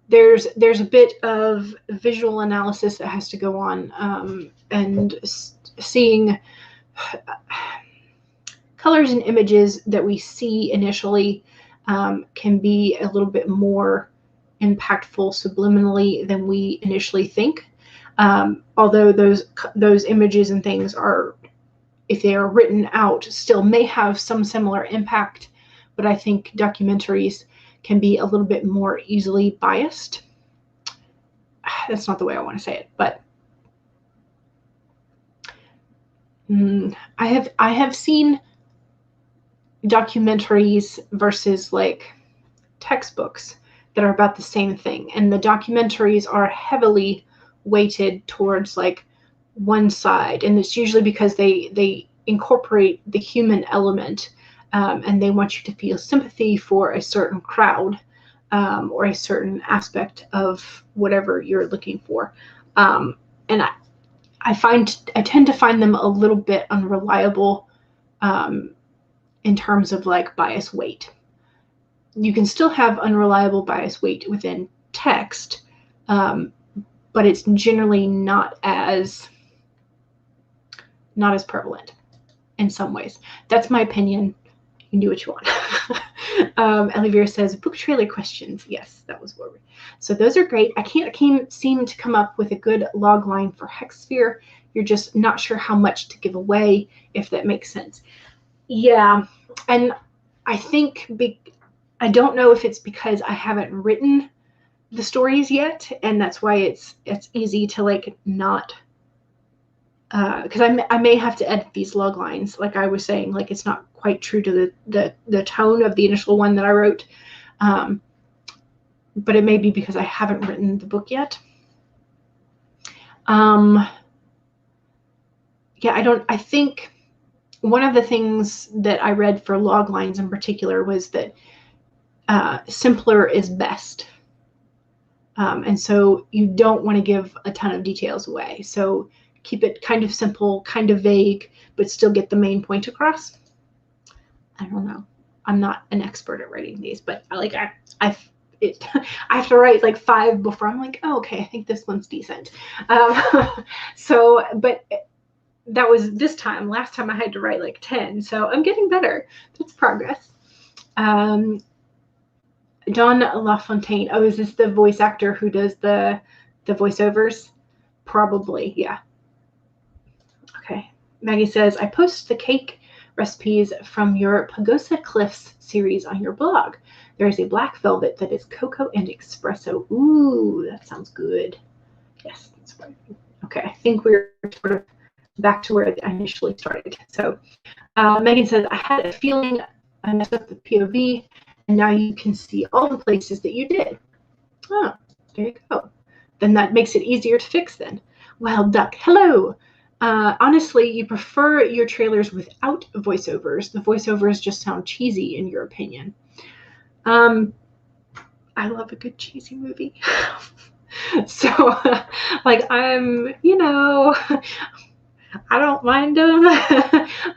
there's a bit of visual analysis that has to go on, and seeing colors and images that we see initially can be a little bit more impactful subliminally than we initially think. Although those images and things are, if they are written out, still may have some similar impact, but I think documentaries can be a little bit more easily biased. That's not the way I want to say it, but I have seen documentaries versus like textbooks that are about the same thing, and the documentaries are heavily weighted towards like one side, and it's usually because they incorporate the human element, and they want you to feel sympathy for a certain crowd, or a certain aspect of whatever you're looking for, and I tend to find them a little bit unreliable in terms of like bias weight. You can still have unreliable bias weight within text, but it's generally not as prevalent in some ways. That's my opinion. You can do what you want. Olivia says, book trailer questions. Yes, that was what so those are great. I can't seem to come up with a good log line for Hexsphere. You're just not sure how much to give away, if that makes sense. Yeah, and I think I don't know if it's because I haven't written the stories yet, and that's why it's easy to like not, because I may have to edit these log lines, like I was saying, like it's not quite true to the tone of the initial one that I wrote, but it may be because I haven't written the book yet. Yeah, I think one of the things that I read for log lines in particular was that simpler is best. And so you don't want to give a ton of details away. So keep it kind of simple, kind of vague, but still get the main point across. I don't know. I'm not an expert at writing these, but I have to write like 5 before I'm like, oh, okay, I think this one's decent. So, but that was this time. Last time I had to write like 10, so I'm getting better. That's progress. Don LaFontaine. Oh, is this the voice actor who does the voiceovers? Probably, yeah. Okay. Maggie says, I post the cake recipes from your Pagosa Cliffs series on your blog. There is a black velvet that is cocoa and espresso. Ooh, that sounds good. Yes, that's right. Okay, I think we're sort of back to where I initially started. So Megan says, I had a feeling I messed up the POV, and now you can see all the places that you did. Oh, there you go. Then that makes it easier to fix then. Wild Duck, hello. Honestly, you prefer your trailers without voiceovers. The voiceovers just sound cheesy in your opinion. I love a good cheesy movie. So, like, I'm, I don't mind them.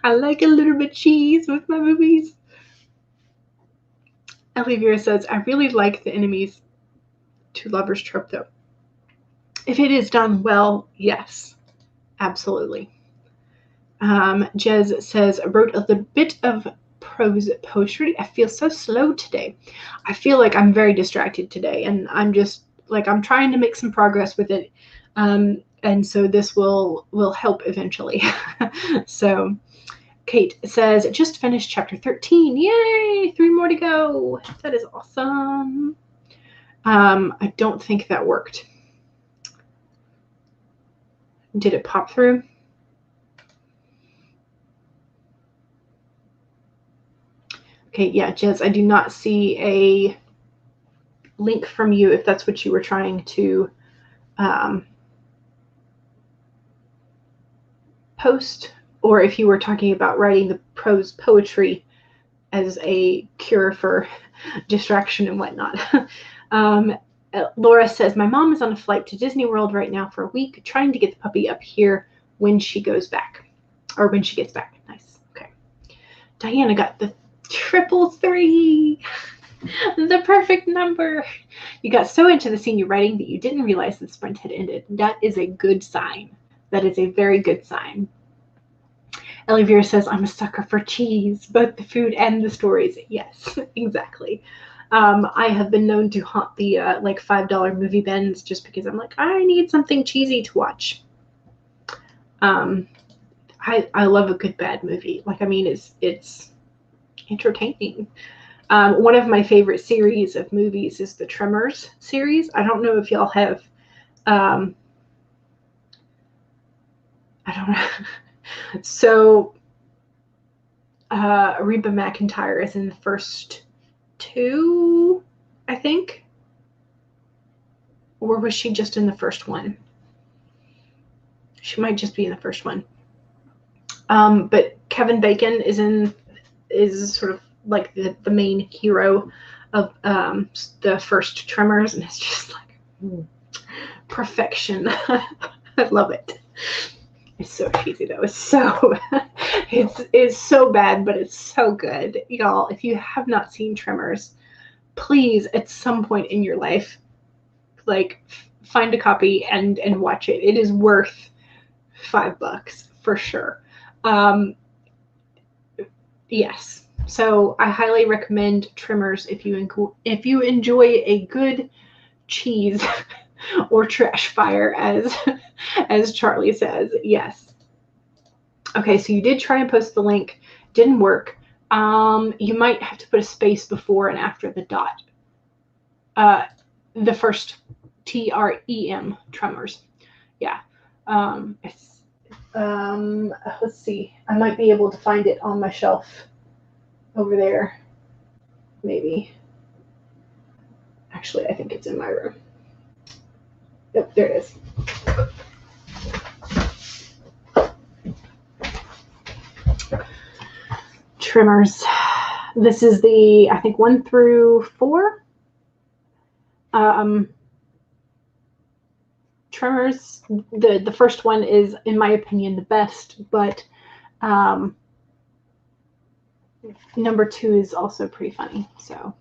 I like a little bit cheese with my movies. Olivia says, I really like the enemies to lovers trope, though. If it is done well, yes, absolutely. Jez says, I wrote a bit of prose poetry. I feel so slow today. I feel like I'm very distracted today, and I'm just like, I'm trying to make some progress with it. And so this will help eventually. So Kate says, just finished chapter 13. Yay! 3 more to go. That is awesome. I don't think that worked. Did it pop through? Okay, yeah, Jez, I do not see a link from you if that's what you were trying to post, or if you were talking about writing the prose poetry as a cure for distraction and whatnot. Laura says, my mom is on a flight to Disney World right now for a week, trying to get the puppy up here when she goes back. Or when she gets back. Nice. Okay. Diana got the 333. The perfect number. You got so into the senior writing that you didn't realize the sprint had ended. That is a good sign. That is a very good sign. Ellie Vera says, I'm a sucker for cheese, both the food and the stories. Yes, exactly. I have been known to haunt the like $5 movie bins just because I'm like, I need something cheesy to watch. I love a good bad movie. Like, I mean, it's entertaining. One of my favorite series of movies is the Tremors series. I don't know if y'all have. I don't know. So, Reba McEntire is in the first 2, I think. Or was she just in the first one? She might just be in the first one. But Kevin Bacon is sort of like the main hero of the first Tremors, and it's just like perfection. I love it. It's so cheesy though. It's so bad, but it's so good. Y'all, if you have not seen Tremors, please at some point in your life, like, find a copy and watch it. It is worth $5 for sure. Yes. So I highly recommend Tremors if you enjoy a good cheese or trash fire, as Charlie says. Yes. Okay, so you did try and post the link, didn't work. You might have to put a space before and after the dot. The first TREM, Tremors. Yeah. Let's see. I might be able to find it on my shelf over there. Maybe. Actually, I think it's in my room. Yep, there it is. Tremors. This is the, I think, 1 through 4. Tremors, the first one is, in my opinion, the best, but number 2 is also pretty funny. So,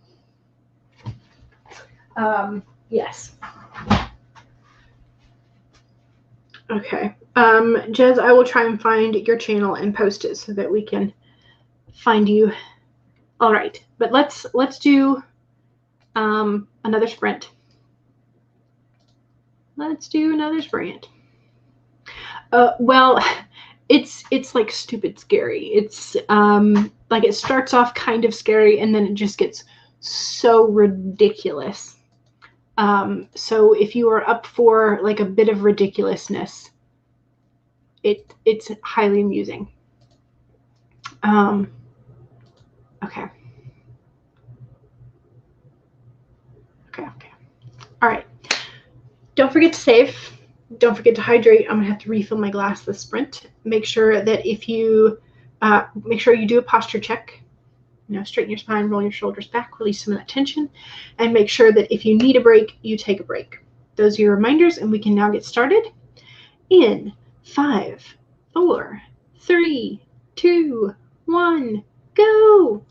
yes. Okay. Jez, I will try and find your channel and post it so that we can find you. All right, but let's do another sprint. Let's do another sprint. Well, it's like stupid scary. It's like it starts off kind of scary and then it just gets so ridiculous. So if you are up for like a bit of ridiculousness, it's highly amusing. Okay. All right. Don't forget to save. Don't forget to hydrate. I'm gonna have to refill my glass this sprint. Make sure that if you make sure you do a posture check. You know, straighten your spine, roll your shoulders back, release some of that tension, and make sure that if you need a break, you take a break. Those are your reminders, and we can now get started in 5, 4, 3, 2, 1, go.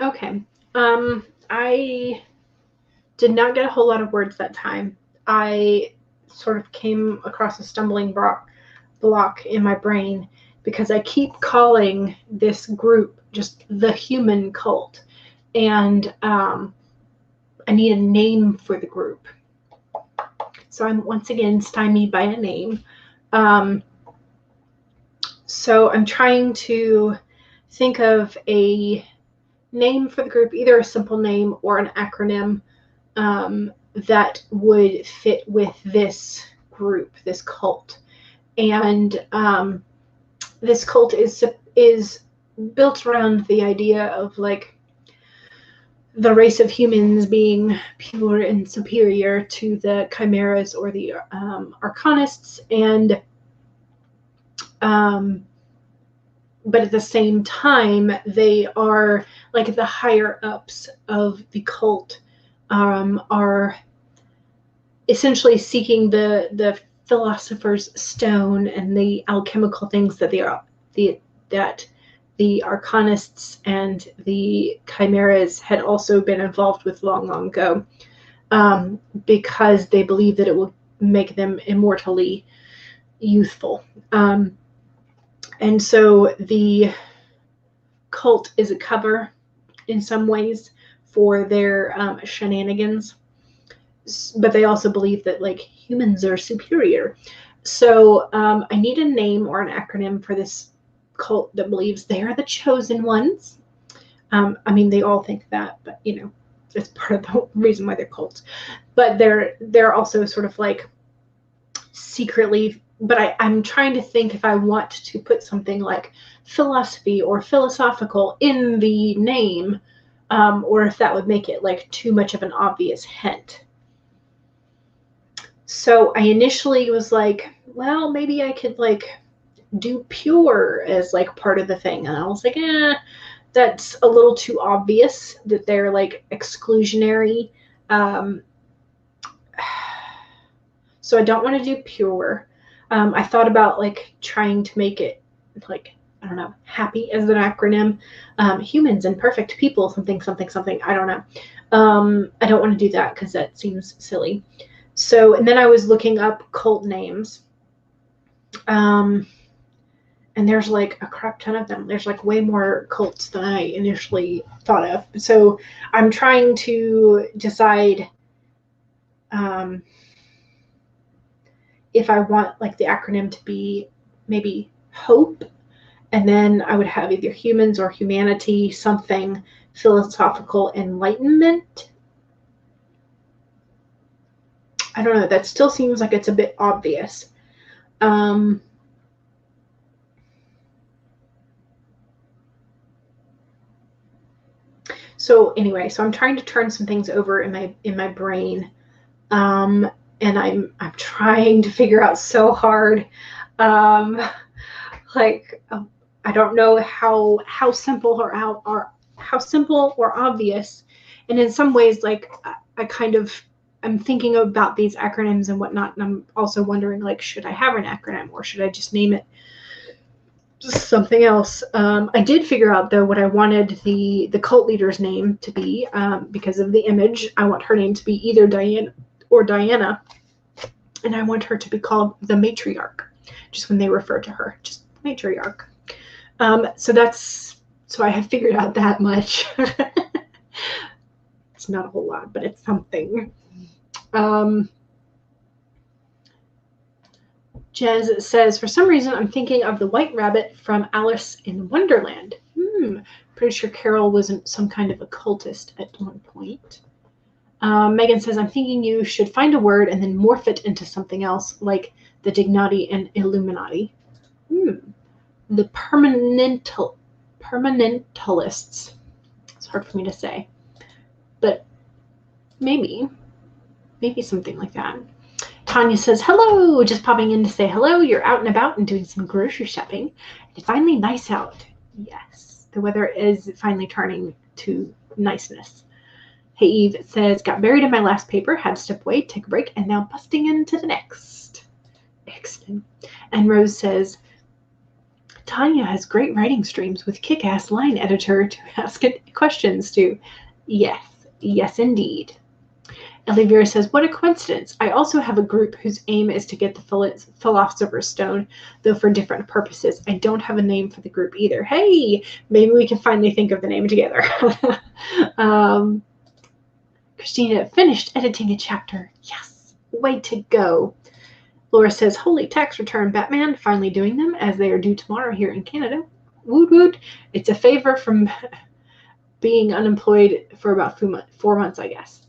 Okay. I did not get a whole lot of words that time. I sort of came across a stumbling block in my brain because I keep calling this group just the human cult. And I need a name for the group. So I'm once again stymied by a name. So I'm trying to think of a name for the group, either a simple name or an acronym that would fit with this group, this cult. And this cult is built around the idea of like the race of humans being pure and superior to the chimeras or the arcanists, and but at the same time they are like the higher ups of the cult are essentially seeking the philosopher's stone and the alchemical things that the arcanists and the chimeras had also been involved with long ago, because they believe that it will make them immortally youthful. And so the cult is a cover in some ways for their shenanigans, but they also believe that like humans are superior. So I need a name or an acronym for this cult that believes they are the chosen ones. I mean, they all think that, but you know, it's part of the reason why they're cults. But they're also sort of like secretly. But I'm trying to think if I want to put something like philosophy or philosophical in the name, or if that would make it like too much of an obvious hint. So I initially was like, well, maybe I could like do pure as like part of the thing. And I was like, that's a little too obvious that they're like exclusionary. So I don't want to do pure. I thought about like trying to make it like, I don't know, happy as an acronym. Humans and perfect people, something. I don't know. I don't want to do that because that seems silly. So, and then I was looking up cult names. And there's like a crap ton of them. There's like way more cults than I initially thought of. So I'm trying to decide if I want like the acronym to be maybe hope, and then I would have either humans or humanity, something philosophical enlightenment. I don't know. That still seems like it's a bit obvious. So anyway, so I'm trying to turn some things over in my brain, and I'm trying to figure out so hard, like I don't know how simple or how simple or obvious, and in some ways, like I kind of I'm thinking about these acronyms and whatnot, and I'm also wondering like, should I have an acronym or should I just name it something else? I did figure out though what I wanted the cult leader's name to be, because of the image. I want her name to be either Diane or Diana, and I want her to be called the matriarch, just when they refer to her, just matriarch. So I have figured out that much. It's not a whole lot, but it's something. Jez says, for some reason, I'm thinking of the White Rabbit from Alice in Wonderland. Pretty sure Carol wasn't some kind of occultist at one point. Megan says, I'm thinking you should find a word and then morph it into something else, like the Dignati and Illuminati. The permanentalists. It's hard for me to say. But maybe something like that. Tanya says, hello, just popping in to say hello. You're out and about and doing some grocery shopping. It's finally nice out. Yes, the weather is finally turning to niceness. Hey Eve says, got buried in my last paper, had to step away, take a break, and now busting into the next. Excellent. And Rose says, Tanya has great writing streams with kick-ass line editor to ask questions to. Yes, yes indeed. Elivira says, what a coincidence. I also have a group whose aim is to get the Philosopher's Stone, though for different purposes. I don't have a name for the group either. Hey, maybe we can finally think of the name together. Christina finished editing a chapter. Yes, way to go. Laura says, holy tax return, Batman. Finally doing them as they are due tomorrow here in Canada. Woot woot. It's a favor from being unemployed for about 4 months, I guess.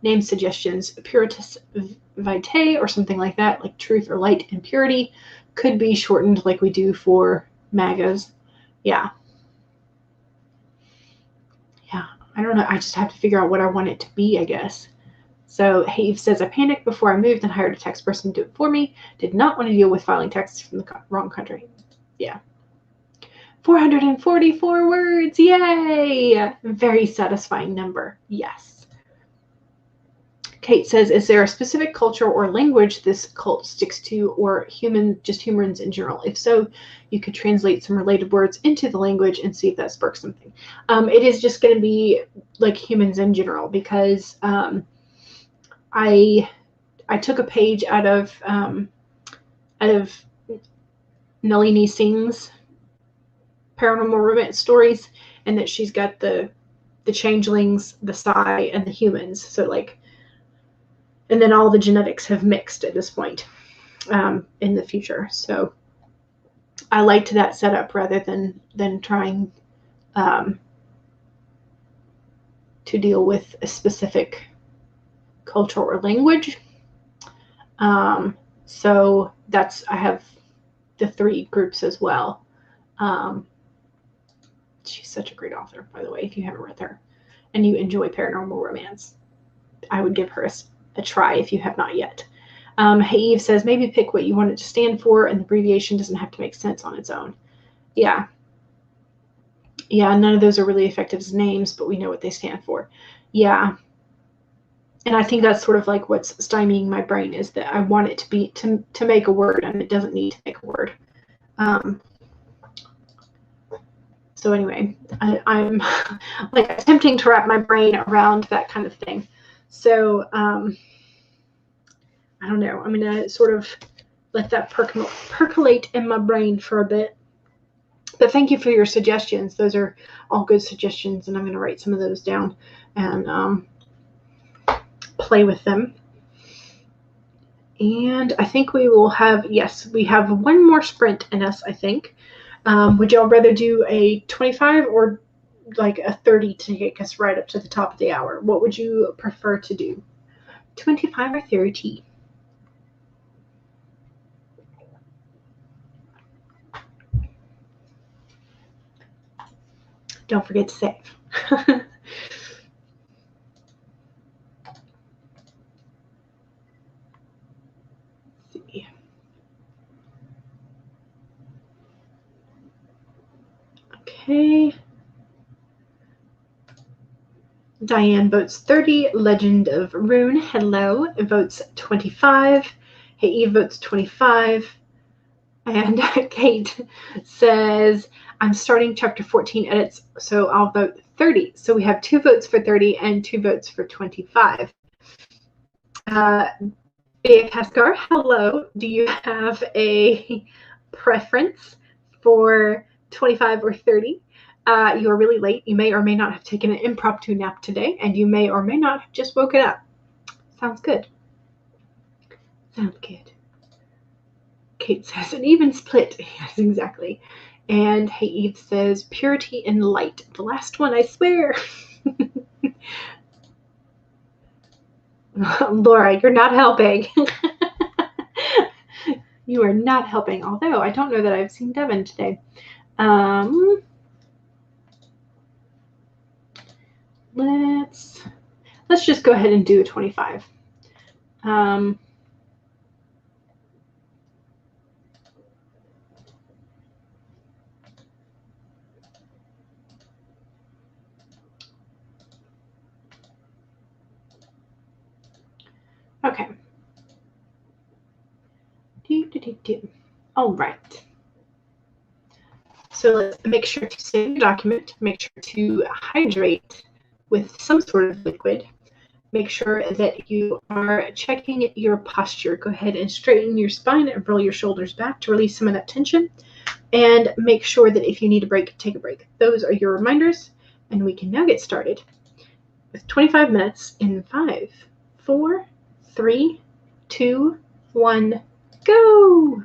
Name suggestions, Puritas Vitae or something like that, like truth or light and purity, could be shortened like we do for MAGAs. Yeah. Yeah, I don't know. I just have to figure out what I want it to be, I guess. So Have says, I panicked before I moved and hired a text person to do it for me. Did not want to deal with filing texts from the wrong country. Yeah. 444 words. Yay! Very satisfying number. Yes. Kate says, is there a specific culture or language this cult sticks to, or just humans in general? If so, you could translate some related words into the language and see if that sparks something. It is just going to be like humans in general, because I took a page out of Nalini Singh's paranormal romance stories, and that she's got the changelings, the Psi, and the humans. So like. And then all the genetics have mixed at this point in the future. So I liked that setup rather than trying to deal with a specific culture or language. So I have the 3 groups as well. She's such a great author, by the way, if you haven't read her and you enjoy paranormal romance. I would give her a try if you have not yet. Eve says, maybe pick what you want it to stand for, and the abbreviation doesn't have to make sense on its own. Yeah, none of those are really effective as names, but we know what they stand for. Yeah. And I think that's sort of like what's stymieing my brain, is that I want it to be to make a word, and it doesn't need to make a word. So anyway, I'm like attempting to wrap my brain around that kind of thing. So I don't know. I'm going to sort of let that percolate in my brain for a bit. But thank you for your suggestions. Those are all good suggestions, and I'm going to write some of those down and play with them. And I think we will have, yes, we have one more sprint in us, I think. Would y'all rather do a 25 or like a 30 to take us right up to the top of the hour? What would you prefer to do? 25 or 30? Don't forget to save. See. Okay. Diane votes 30. Legend of Rune, hello, votes 25. Hey Eve votes 25. And Kate says, I'm starting chapter 14 edits, so I'll vote 30. So we have 2 votes for 30 and 2 votes for 25. Kaskar, hello. Do you have a preference for 25 or 30? You are really late. You may or may not have taken an impromptu nap today, and you may or may not have just woken up. Sounds good. Sounds good. Kate says, an even split. Yes, exactly. And Hey Eve says, purity and light. The last one, I swear. Laura, you're not helping. You are not helping, although I don't know that I've seen Devin today. Let's just go ahead and do a 25. Okay. All right. So let's make sure to save your document. Make sure to hydrate with some sort of liquid. Make sure that you are checking your posture. Go ahead and straighten your spine and roll your shoulders back to release some of that tension. And make sure that if you need a break, take a break. Those are your reminders. And we can now get started with 25 minutes in 5, 4, 3, 2, 1, go!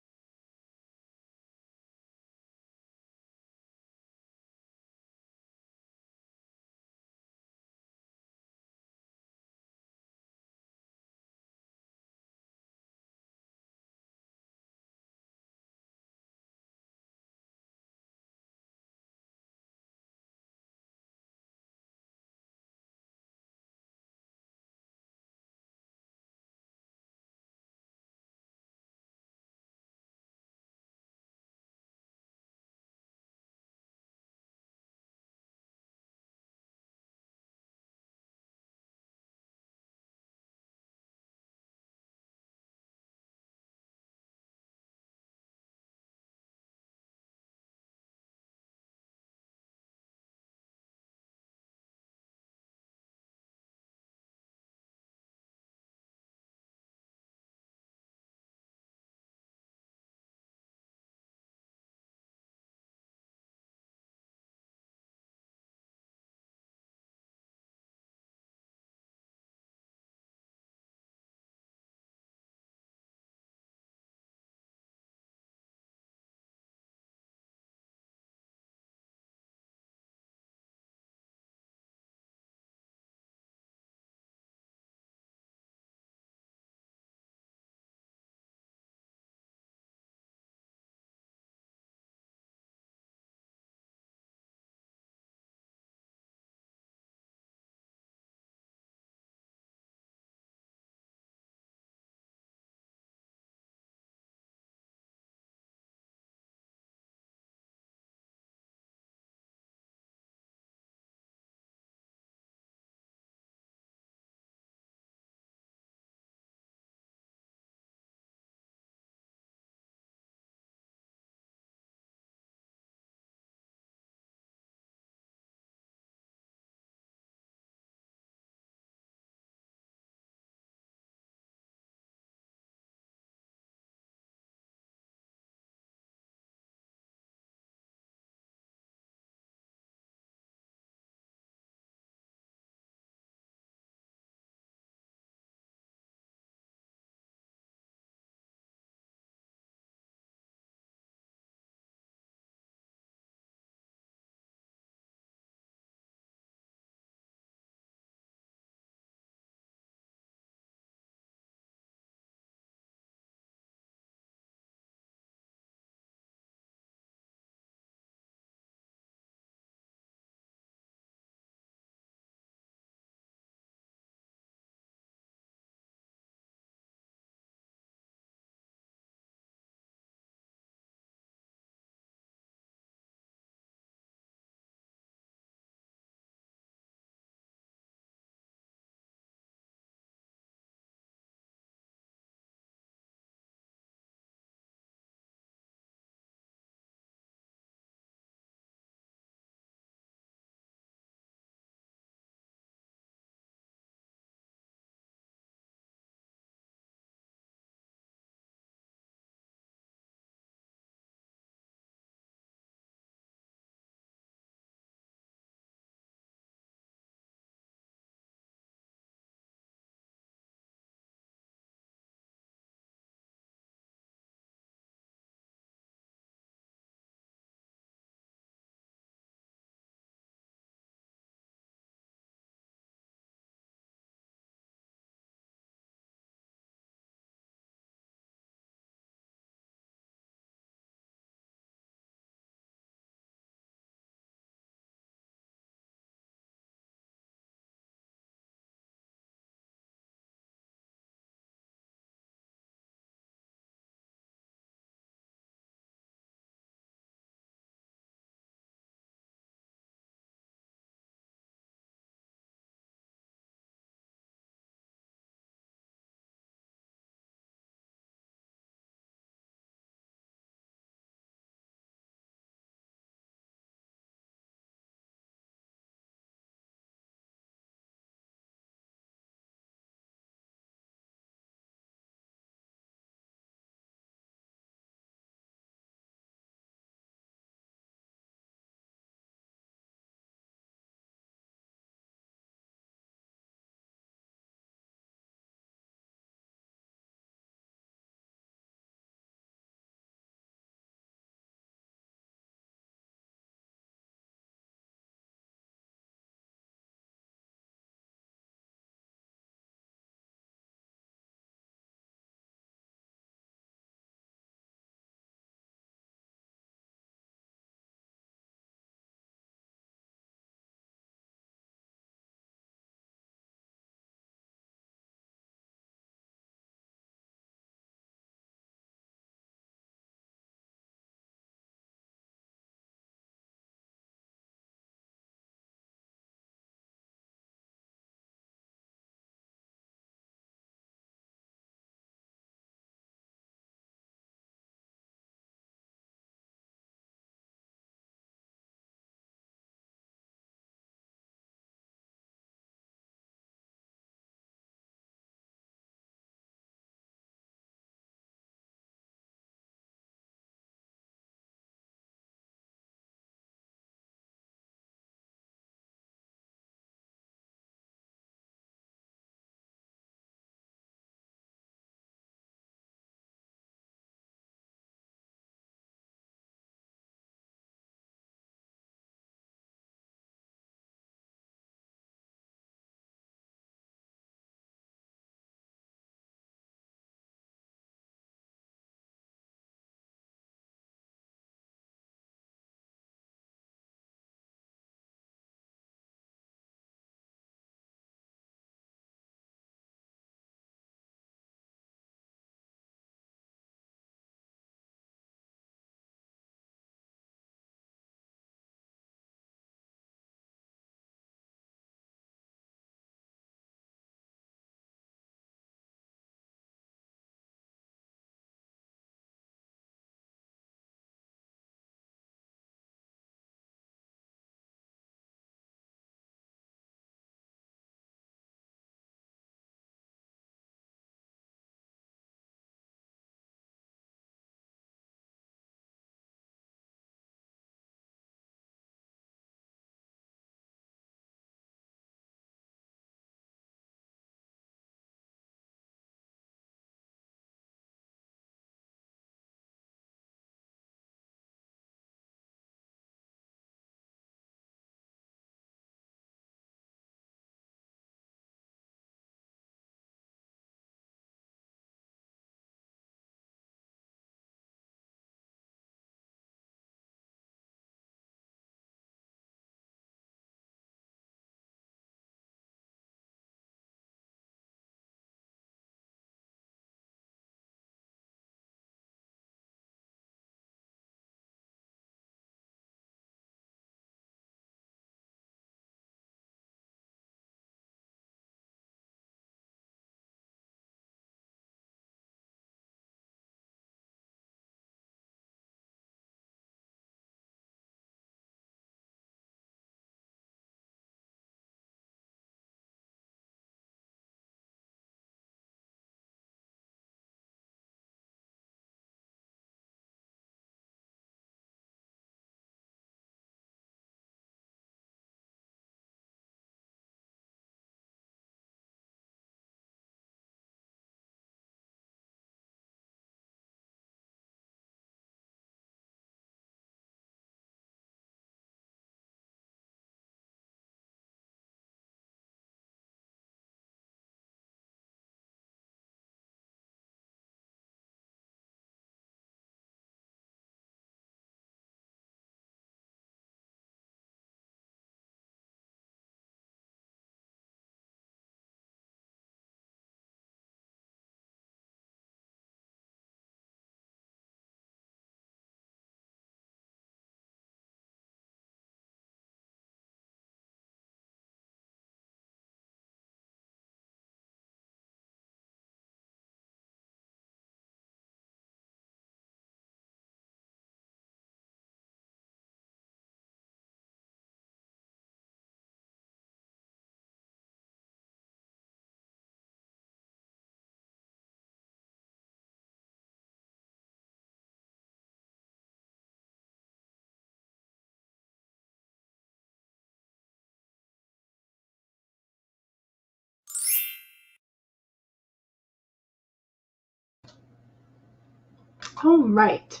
All right.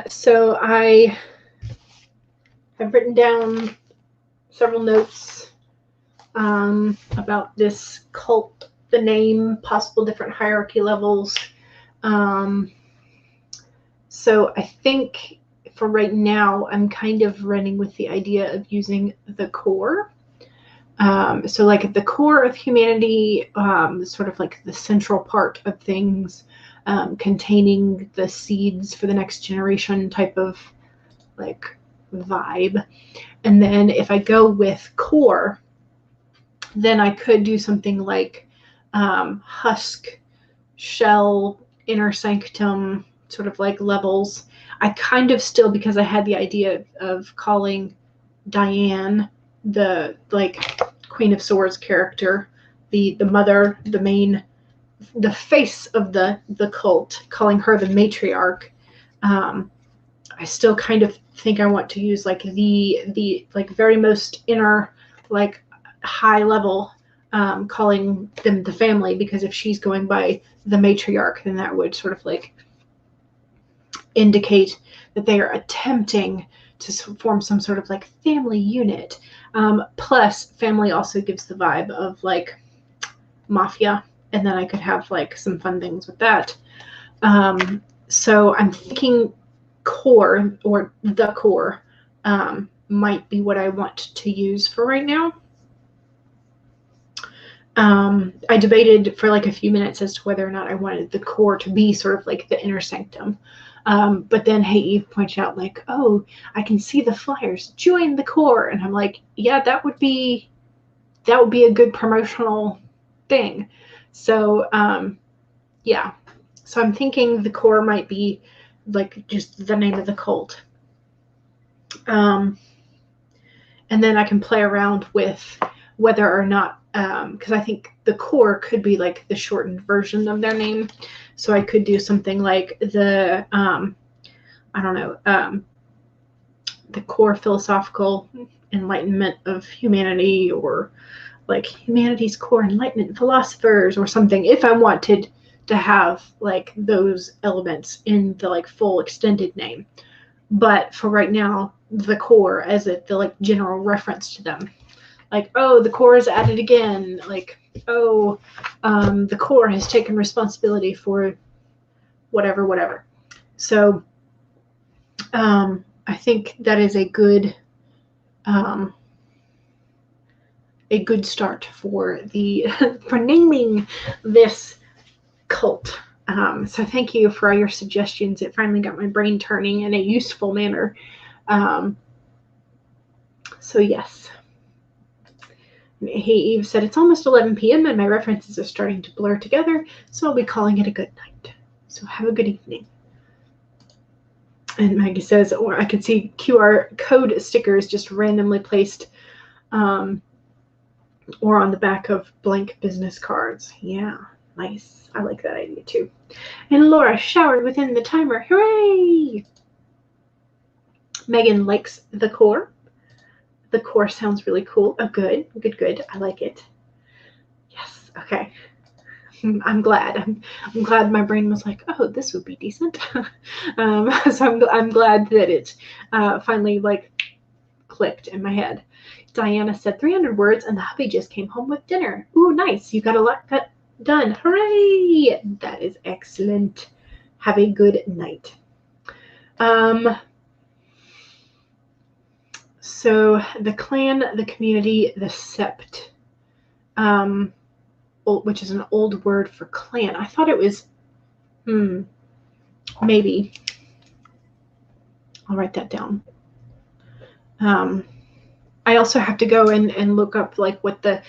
So I have written down several notes about this cult, the name, possible different hierarchy levels. So I think for right now, I'm kind of running with the idea of using the core. So like at the core of humanity, sort of like the central part of things, containing the seeds for the next generation type of like vibe. And then if I go with core, then I could do something like husk, shell, inner sanctum, sort of like levels. I kind of still, because I had the idea of calling Diane the like Queen of Swords character, the mother, the main, the face of the cult, calling her the matriarch. I still kind of think I want to use like the like very most inner, like high level, calling them the family, because if she's going by the matriarch, then that would sort of like indicate that they are attempting to form some sort of like family unit. Plus, family also gives the vibe of like mafia, and then I could have like some fun things with that. So I'm thinking core, or the core, might be what I want to use for right now. I debated for like a few minutes as to whether or not I wanted the core to be sort of like the inner sanctum. But then Hey Eve pointed out like, oh, I can see the flyers, join the core. And I'm like, yeah, that would be a good promotional thing. So yeah. So I'm thinking the core might be like just the name of the cult. And then I can play around with whether or not, because I think the core could be like the shortened version of their name. So I could do something like the, I don't know, the core philosophical enlightenment of humanity, or like humanity's core enlightenment philosophers, or something, if I wanted to have like those elements in the like full extended name. But for right now, the core as the like general reference to them, like, oh, the core is at it again, like, oh, the core has taken responsibility for whatever. So I think that is a good start for the for naming this cult. So thank you for all your suggestions. It finally got my brain turning in a useful manner. So yes. Hey Eve said, it's almost 11 p.m. and my references are starting to blur together, so I'll be calling it a good night. So have a good evening. And Maggie says, or I could see QR code stickers just randomly placed, or on the back of blank business cards. Yeah, nice. I like that idea too. And Laura showered within the timer. Hooray! Megan likes the core. The core sounds really cool. Oh, good. I like it. Yes. Okay. I'm glad. I'm glad my brain was like, oh, this would be decent. So I'm glad that it finally like clicked in my head. Diana said 300 words, and the hubby just came home with dinner. Ooh, nice. You got a lot done. Hooray! That is excellent. Have a good night. So the clan, the community, the sept, which is an old word for clan. I thought it was, maybe. I'll write that down. I also have to go and look up like what the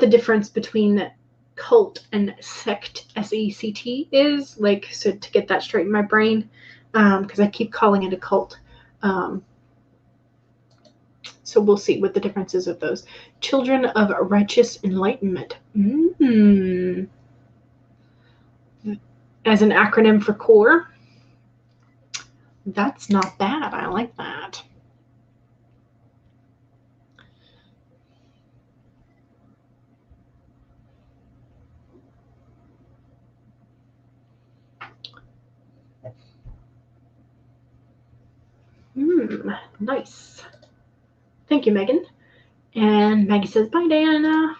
difference between cult and sect, SECT, is, like, so to get that straight in my brain, because I keep calling it a cult. So we'll see what the differences of those. Children of Righteous Enlightenment. As an acronym for core. That's not bad. I like that. Nice. Thank you, Megan. And Maggie says, bye, Diana.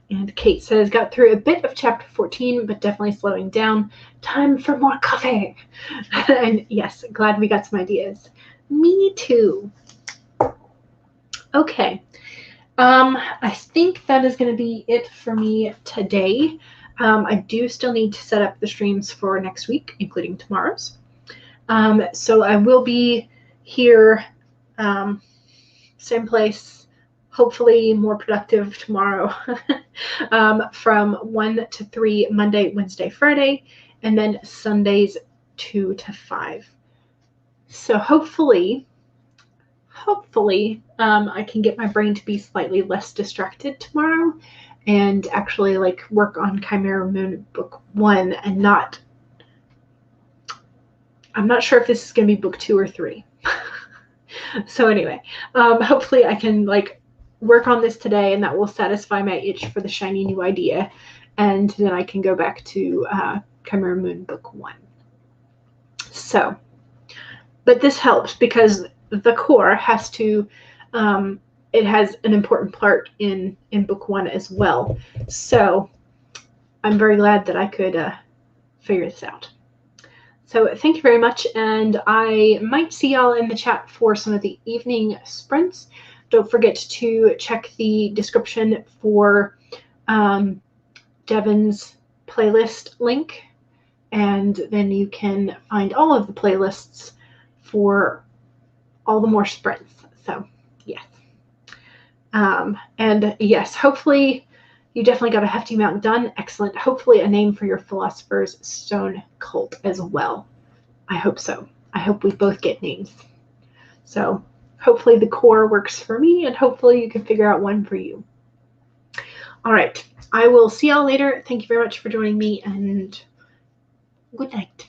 And Kate says, got through a bit of chapter 14, but definitely slowing down. Time for more coffee. And yes, glad we got some ideas. Me too. Okay. I think that is going to be it for me today. I do still need to set up the streams for next week, including tomorrow's. So I will be here, same place, hopefully more productive tomorrow, from 1 to 3 Monday, Wednesday, Friday, and then Sundays 2 to 5. So hopefully I can get my brain to be slightly less distracted tomorrow and actually like work on Chimera Moon book 1 and not, I'm not sure if this is going to be book 2 or 3. So anyway, hopefully I can like work on this today and that will satisfy my itch for the shiny new idea. And then I can go back to Chimera Moon book 1. So, but this helps because the core has to, it has an important part in book 1 as well. So I'm very glad that I could figure this out. So thank you very much, and I might see y'all in the chat for some of the evening sprints. Don't forget to check the description for Devin's playlist link, and then you can find all of the playlists for all the more sprints. So yes. And yes, hopefully you definitely got a hefty amount done. Excellent. Hopefully a name for your Philosopher's Stone cult as well. I hope so. I hope we both get names. So hopefully the core works for me, and hopefully you can figure out one for you. All right. I will see y'all later. Thank you very much for joining me, and good night.